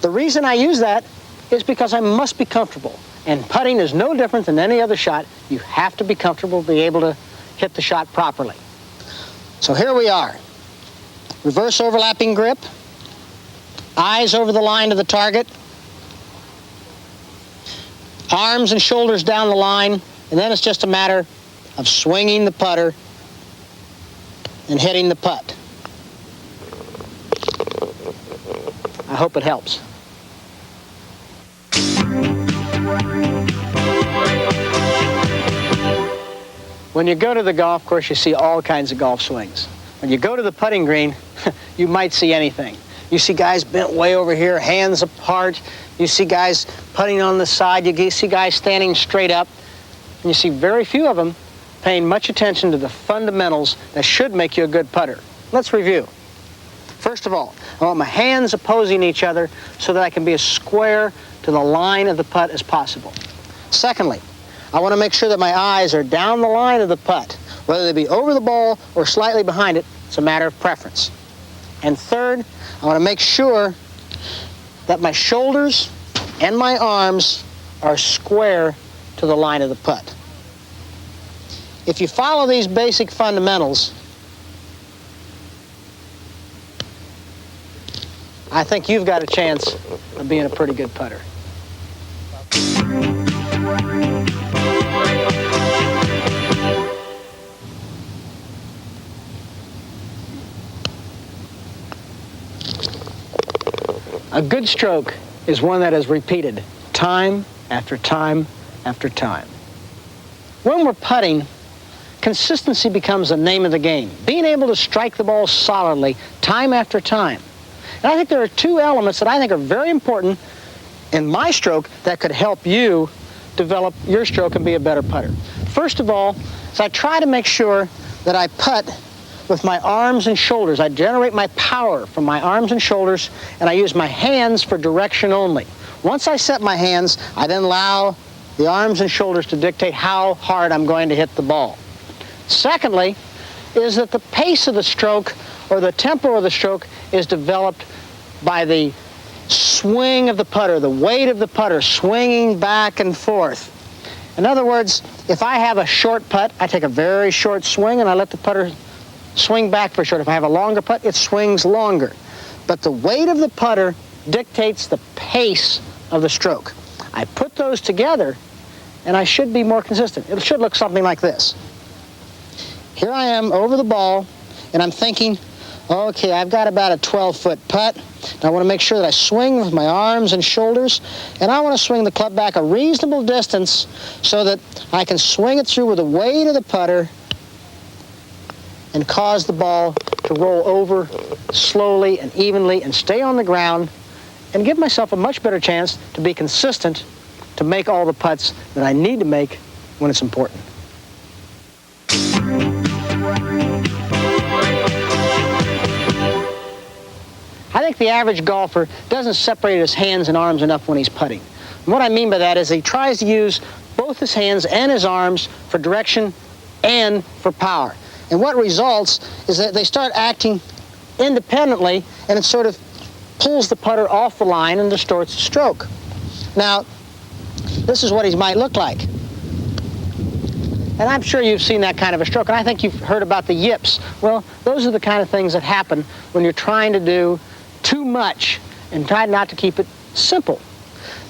the reason I use that is because I must be comfortable. And putting is no different than any other shot. You have to be comfortable to be able to hit the shot properly. So here we are. Reverse overlapping grip, eyes over the line of the target, arms and shoulders down the line, and then it's just a matter of swinging the putter and hitting the putt. I hope it helps. When you go to the golf course, you see all kinds of golf swings. When you go to the putting green, you might see anything. You see guys bent way over here, hands apart. You see guys putting on the side. You see guys standing straight up. And you see very few of them paying much attention to the fundamentals that should make you a good putter. Let's review. First of all, I want my hands opposing each other so that I can be as square to the line of the putt as possible. Secondly, I want to make sure that my eyes are down the line of the putt. Whether they be over the ball or slightly behind it, it's a matter of preference. And third, I want to make sure that my shoulders and my arms are square to the line of the putt. If you follow these basic fundamentals, I think you've got a chance of being a pretty good putter. A good stroke is one that is repeated time after time after time. When we're putting, consistency becomes the name of the game. Being able to strike the ball solidly time after time. And I think there are two elements that I think are very important in my stroke that could help you develop your stroke and be a better putter. First of all, is I try to make sure that I putt with my arms and shoulders. I generate my power from my arms and shoulders, and I use my hands for direction only. Once I set my hands, I then allow the arms and shoulders to dictate how hard I'm going to hit the ball. Secondly, is that the pace of the stroke or the tempo of the stroke is developed by the swing of the putter, the weight of the putter swinging back and forth. In other words, if I have a short putt, I take a very short swing and I let the putter swing back for short. If I have a longer putt, it swings longer. But the weight of the putter dictates the pace of the stroke. I put those together and I should be more consistent. It should look something like this. Here I am over the ball and I'm thinking, okay, I've got about a 12-foot putt. I want to make sure that I swing with my arms and shoulders, and I want to swing the club back a reasonable distance so that I can swing it through with the weight of the putter and cause the ball to roll over slowly and evenly and stay on the ground and give myself a much better chance to be consistent to make all the putts that I need to make when it's important. I think the average golfer doesn't separate his hands and arms enough when he's putting. And what I mean by that is he tries to use both his hands and his arms for direction and for power. And what results is that they start acting independently, and it sort of pulls the putter off the line and distorts the stroke. Now, this is what he might look like. And I'm sure you've seen that kind of a stroke, and I think you've heard about the yips. Well, those are the kind of things that happen when you're trying to do too much and try not to keep it simple.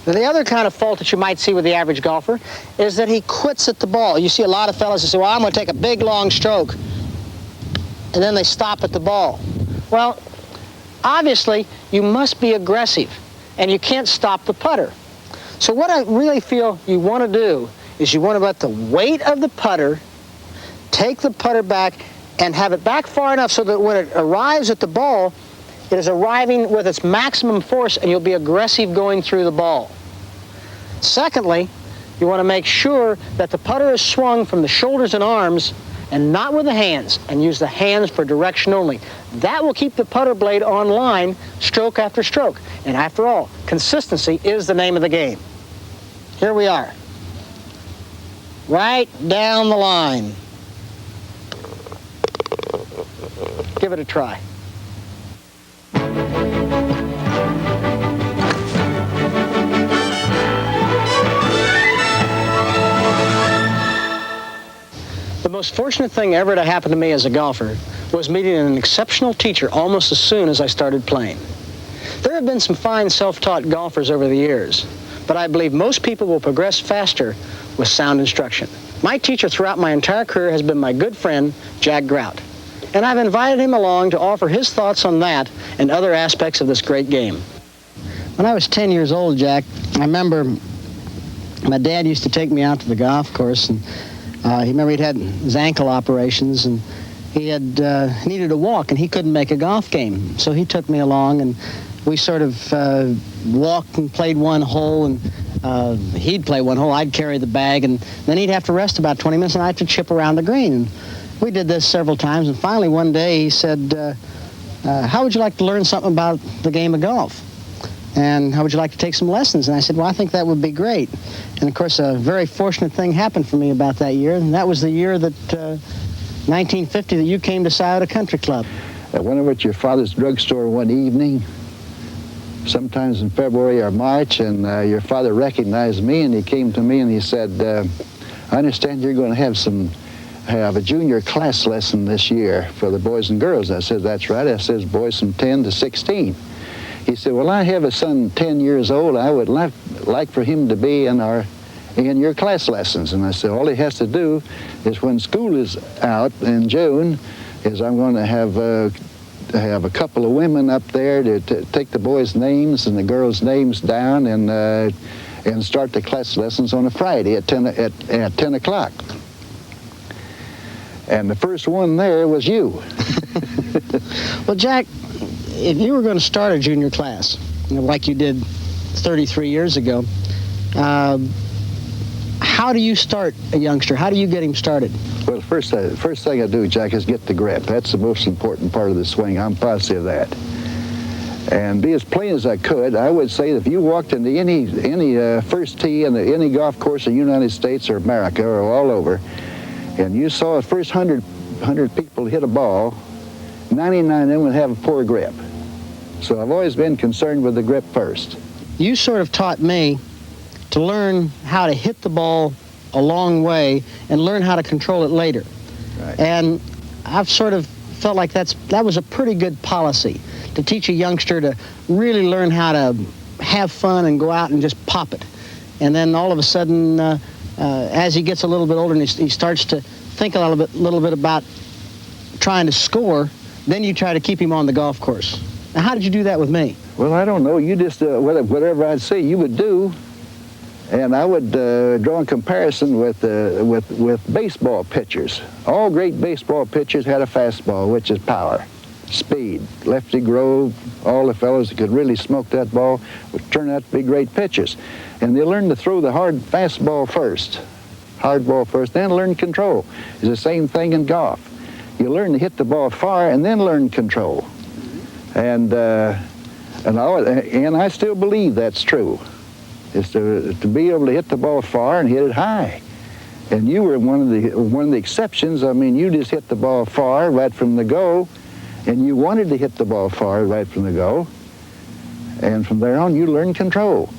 Now, the other kind of fault that you might see with the average golfer is that he quits at the ball. You see a lot of fellas that say, well, I'm going to take a big, long stroke, and then they stop at the ball. Well, obviously, you must be aggressive, and you can't stop the putter. So what I really feel you want to do is you want to let the weight of the putter take the putter back and have it back far enough so that when it arrives at the ball, it is arriving with its maximum force and you'll be aggressive going through the ball. Secondly, you want to make sure that the putter is swung from the shoulders and arms and not with the hands, and use the hands for direction only. That will keep the putter blade on line stroke after stroke. And after all, consistency is the name of the game. Here we are. Right down the line. Give it a try. The most fortunate thing ever to happen to me as a golfer was meeting an exceptional teacher almost as soon as I started playing. There have been some fine self-taught golfers over the years, but I believe most people will progress faster with sound instruction. My teacher throughout my entire career has been my good friend, Jack Grout, and I've invited him along to offer his thoughts on that and other aspects of this great game. When I was 10 years old, Jack, I remember my dad used to take me out to the golf course, and he'd had his ankle operations, and he had needed a walk, and he couldn't make a golf game. So he took me along, and we sort of walked and played one hole, and he'd play one hole, I'd carry the bag, and then he'd have to rest about 20 minutes, and I'd have to chip around the green. And we did this several times, and finally one day he said, how would you like to learn something about the game of golf? And how would you like to take some lessons? And I said, well, I think that would be great. And of course, a very fortunate thing happened for me about that year, and that was the year that, 1950, that you came to Scioto Country Club. I went over to your father's drugstore one evening, sometimes in February or March, and your father recognized me, and he came to me and he said, I understand you're going to have a junior class lesson this year for the boys and girls. I said, that's right. I says, boys from 10 to 16. He said, well, I have a son 10 years old. I would like for him to be in your class lessons. And I said, all he has to do is when school is out in June, is I'm going to have a couple of women up there to take the boys' names and the girls' names down and start the class lessons on a Friday at 10 o'clock. And the first one there was you. Well, Jack, if you were going to start a junior class, like you did 33 years ago, how do you start a youngster? How do you get him started? Well, first thing I do, Jack, is get the grip. That's the most important part of the swing. I'm positive of that. And be as plain as I could. I would say that if you walked into any first tee in any golf course in the United States or America or all over, and you saw the first 100 people hit a ball, 99 of them would have a poor grip. So I've always been concerned with the grip first. You sort of taught me to learn how to hit the ball a long way and learn how to control it later. Right. And I've sort of felt like that was a pretty good policy, to teach a youngster to really learn how to have fun and go out and just pop it. And then all of a sudden, as he gets a little bit older and he starts to think a little bit about trying to score, then you try to keep him on the golf course. Now, how did you do that with me? Well, I don't know. You just, whatever I'd say, you would do. And I would draw a comparison with baseball pitchers. All great baseball pitchers had a fastball, which is power, speed. Lefty Grove, all the fellows that could really smoke that ball would turn out to be great pitchers. And they learned to throw the hard fastball first, then learn control. It's the same thing in golf. You learn to hit the ball far and then learn control. And I still believe that's true. Is to be able to hit the ball far and hit it high. And you were one of the exceptions. I mean, you just hit the ball far right from the go, and you wanted to hit the ball far right from the go. And from there on, you learned control.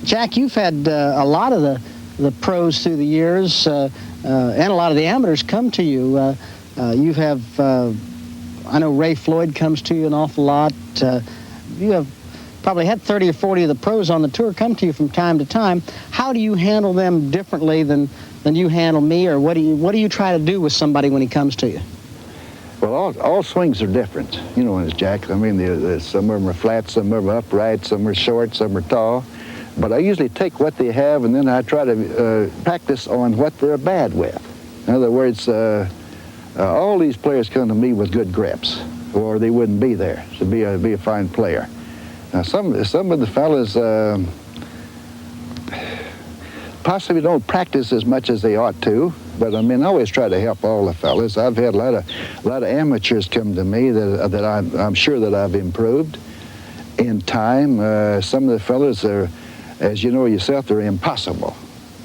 Jack, you've had a lot of the pros through the years and a lot of the amateurs come to you. You have, I know Ray Floyd comes to you an awful lot. You have probably had 30 or 40 of the pros on the tour come to you from time to time. How do you handle them differently than you handle me, or what do you try to do with somebody when he comes to you? Well, all swings are different, you know, Jack. I mean, some of them are flat, some of them are upright, some are short, some are tall. But I usually take what they have and then I try to practice on what they're bad with. In other words, all these players come to me with good grips, or they wouldn't be there to be a fine player. Now, some of the fellas, possibly don't practice as much as they ought to, but I mean, I always try to help all the fellas. I've had a lot of amateurs come to me that I'm sure that I've improved in time. Some of the fellas are, as you know yourself, they're impossible.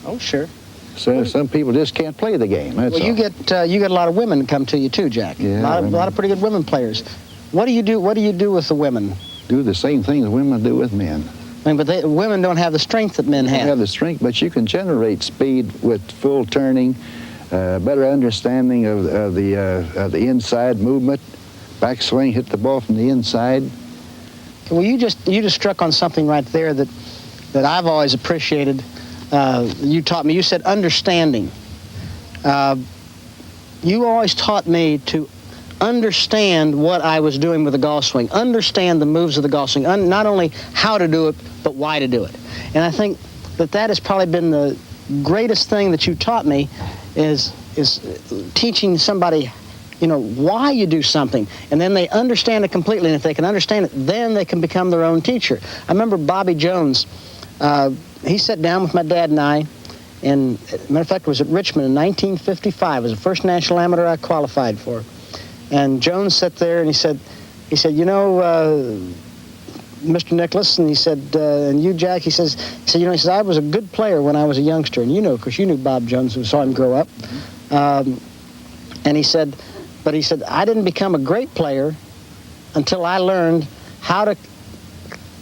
Oh, sure. So some people just can't play the game. That's well, you all. get a lot of women come to you too, Jack. Yeah, a lot of pretty good women players. What do you do? What do you do with the women? Do the same thing that women do with men. I mean, but women don't have the strength that men You have. have the strength, but you can generate speed with full turning, better understanding of the inside movement, backswing, hit the ball from the inside. Well, you just struck on something right there that I've always appreciated. You taught me. You said understanding. You always taught me to understand what I was doing with the golf swing, understand the moves of the golf swing, not only how to do it, but why to do it. And I think that has probably been the greatest thing that you taught me is teaching somebody, why you do something, and then they understand it completely. And if they can understand it, then they can become their own teacher. I remember Bobby Jones. He sat down with my dad and I, and matter of fact, it was at Richmond in 1955. It was the first national amateur I qualified for. And Jones sat there and he said, Mr. Nicklaus, and he said, and you, Jack, he says, I was a good player when I was a youngster, and of course, you knew Bob Jones, who saw him grow up. And he said, I didn't become a great player until I learned how to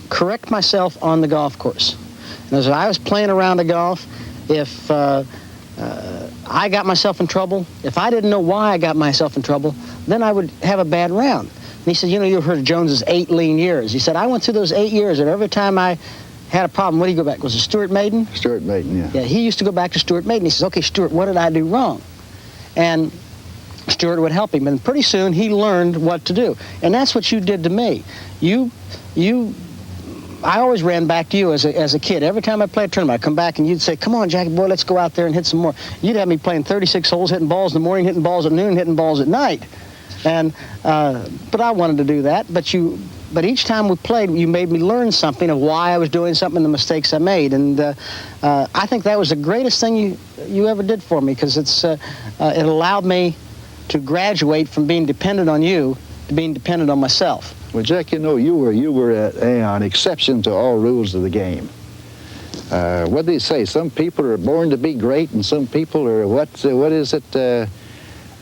correct myself on the golf course. And as I was playing around the golf, if I got myself in trouble, if I didn't know why I got myself in trouble, then I would have a bad round. And he said, you've heard of Jones's 8 lean years. He said, I went through those 8 years, and every time I had a problem, what do you go back? Was it Stuart Maiden? Stuart Maiden, yeah. Yeah, he used to go back to Stuart Maiden. He says, okay, Stuart, what did I do wrong? And Stuart would help him, and pretty soon he learned what to do. And that's what you did to me. I always ran back to you as a kid. Every time I played a tournament, I'd come back and you'd say, come on, Jackie boy, let's go out there and hit some more. You'd have me playing 36 holes, hitting balls in the morning, hitting balls at noon, hitting balls at night. And but I wanted to do that. But each time we played, you made me learn something of why I was doing something, the mistakes I made. And I think that was the greatest thing you ever did for me, because it allowed me to graduate from being dependent on you to being dependent on myself. Well, Jack, you were an exception to all rules of the game. What do they say? Some people are born to be great, and some people are what is it?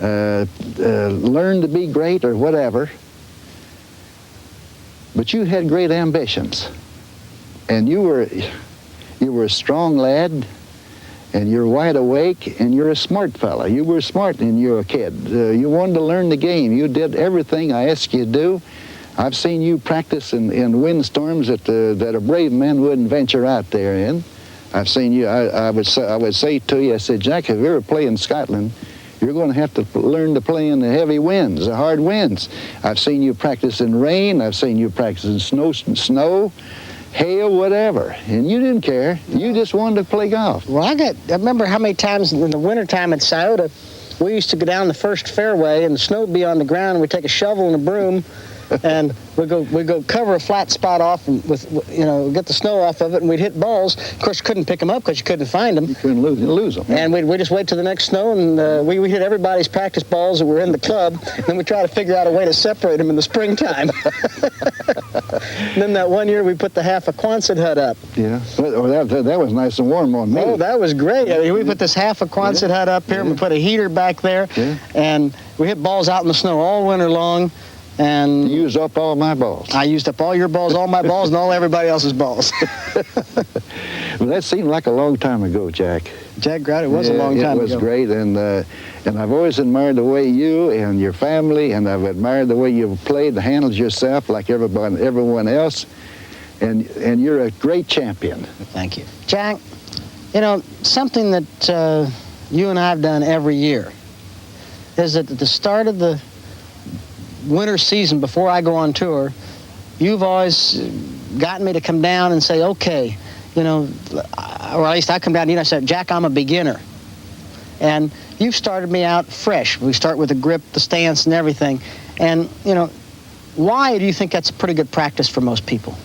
Learn to be great or whatever. But you had great ambitions, and you were a strong lad, and you're wide awake, and you're a smart fella. You were smart when you were a kid. You wanted to learn the game. You did everything I asked you to do. I've seen you practice in windstorms that a brave man wouldn't venture out there in. I've seen you. I would say to you, I said, Jack, if you ever play in Scotland, you're going to have to learn to play in the heavy winds, the hard winds. I've seen you practice in rain. I've seen you practice in snow, hail, whatever. And you didn't care. You just wanted to play golf. Well, I remember how many times in the wintertime at Scioto, we used to go down the first fairway and the snow would be on the ground, and we'd take a shovel and a broom and we'd go cover a flat spot off and get the snow off of it, and we'd hit balls. Of course, you couldn't pick them up because you couldn't find them. You couldn't lose them. And we'd just wait till the next snow, and we hit everybody's practice balls that were in the club, and then we try to figure out a way to separate them in the springtime. And then that one year we put the half a Quonset hut up. Yeah, well, that was nice and warm on me. Oh, that was great. I mean, we put this half a Quonset hut up here, and we put a heater back there, and we hit balls out in the snow all winter long. And you used up all my balls. I used up all your balls, all my balls, and all everybody else's balls. Well, that seemed like a long time ago, Jack. Jack Grout, it was a long time ago. It was great, and I've always admired the way you and your family, and I've admired the way you've played, handled yourself like everyone else, and you're a great champion. Thank you. Jack, something that you and I have done every year is that at the start of the winter season, before I go on tour, you've always gotten me to come down and say, okay, or at least I come down to you and I said, Jack, I'm a beginner. And you've started me out fresh. We start with the grip, the stance, and everything. And, why do you think that's a pretty good practice for most people?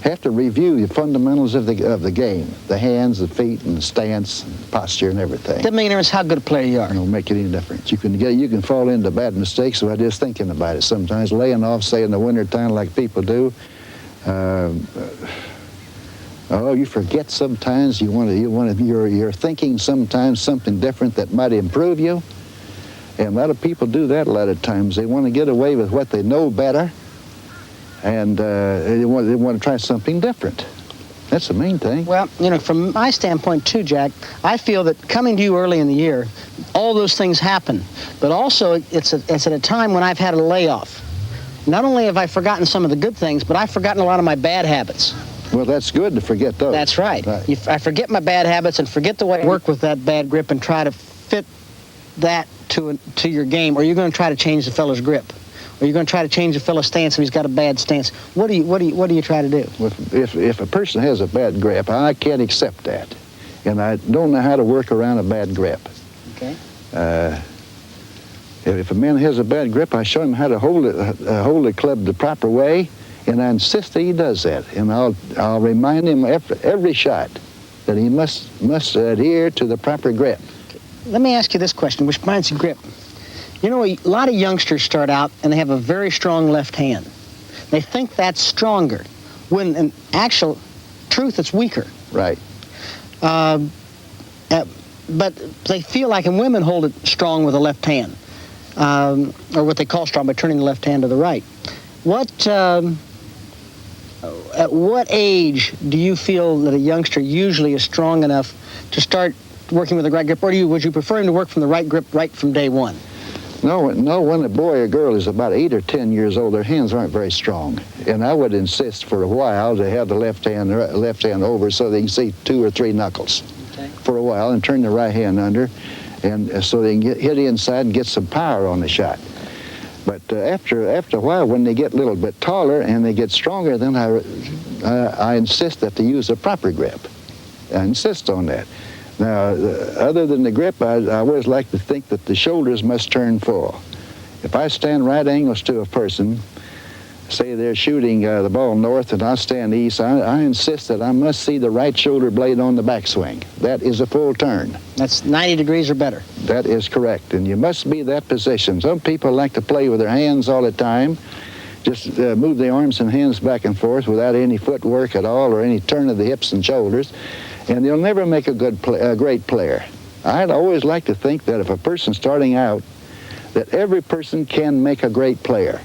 have to review the fundamentals of the game, the hands, the feet, and the stance, posture, and everything. Doesn't make any difference how good a player you are. It don't make any difference. You can fall into bad mistakes by just thinking about it. Sometimes laying off, say in the wintertime, like people do. You forget sometimes. You're thinking sometimes something different that might improve you. And a lot of people do that a lot of times. They want to get away with what they know better, and they want to try something different. That's the main thing. Well, from my standpoint too, Jack, I feel that coming to you early in the year, all those things happen. But also, it's at a time when I've had a layoff. Not only have I forgotten some of the good things, but I've forgotten a lot of my bad habits. Well, that's good to forget those. That's right. I forget my bad habits and forget the way I work with that bad grip and try to fit that to your game. Or you're going to try to change the fellow's grip. Or you're going to try to change the fellow's stance if he's got a bad stance. What do you try to do? If a person has a bad grip, I can't accept that. And I don't know how to work around a bad grip. Okay. If a man has a bad grip, I show him how to hold the club the proper way, and I insist that he does that. And I'll remind him every shot that he must adhere to the proper grip. Let me ask you this question, which reminds you of grip. A lot of youngsters start out and they have a very strong left hand. They think that's stronger, when in actual truth it's weaker. Right. But they feel like, and women hold it strong with the left hand, or what they call strong by turning the left hand to the right. At what age do you feel that a youngster usually is strong enough to start working with the right grip, or would you prefer him to work from the right grip right from day one? No, when a boy or girl is about 8 or 10 years old, their hands aren't very strong. And I would insist for a while to have the left hand over so they can see 2 or 3 knuckles for a while, and turn the right hand under, and so they can hit inside and get some power on the shot. But after a while, when they get a little bit taller and they get stronger, then I insist that they use a proper grip. I insist on that. Now, other than the grip, I always like to think that the shoulders must turn full. If I stand right angles to a person, say they're shooting the ball north and I stand east, I insist that I must see the right shoulder blade on the backswing. That is a full turn. That's 90 degrees or better. That is correct, and you must be that position. Some people like to play with their hands all the time, just move the arms and hands back and forth without any footwork at all or any turn of the hips and shoulders, and they'll never make a great player. I'd always like to think that if a person's starting out, that every person can make a great player.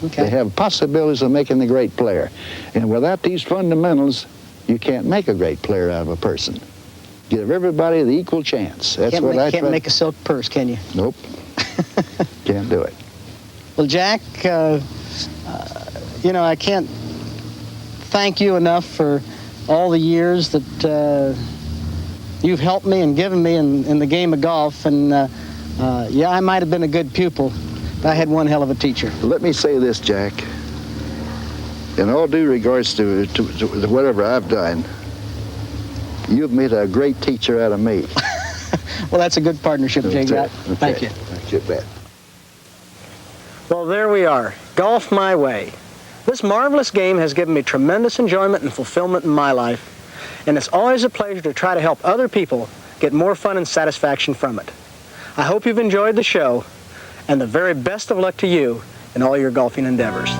Okay. They have possibilities of making a great player. And without these fundamentals, you can't make a great player out of a person. Give everybody the equal chance. That's what I try. Can't make a silk purse, can you? Nope. Can't do it. Well, Jack, I can't thank you enough for all the years that you've helped me and given me in the game of golf. And I might have been a good pupil, but I had one hell of a teacher. Let me say this, Jack. In all due regards to whatever I've done, you've made a great teacher out of me. Well, that's a good partnership, Jay. Okay. Thank you. Thank you, bet. Well, there we are. Golf my way. This marvelous game has given me tremendous enjoyment and fulfillment in my life, and it's always a pleasure to try to help other people get more fun and satisfaction from it. I hope you've enjoyed the show, and the very best of luck to you in all your golfing endeavors.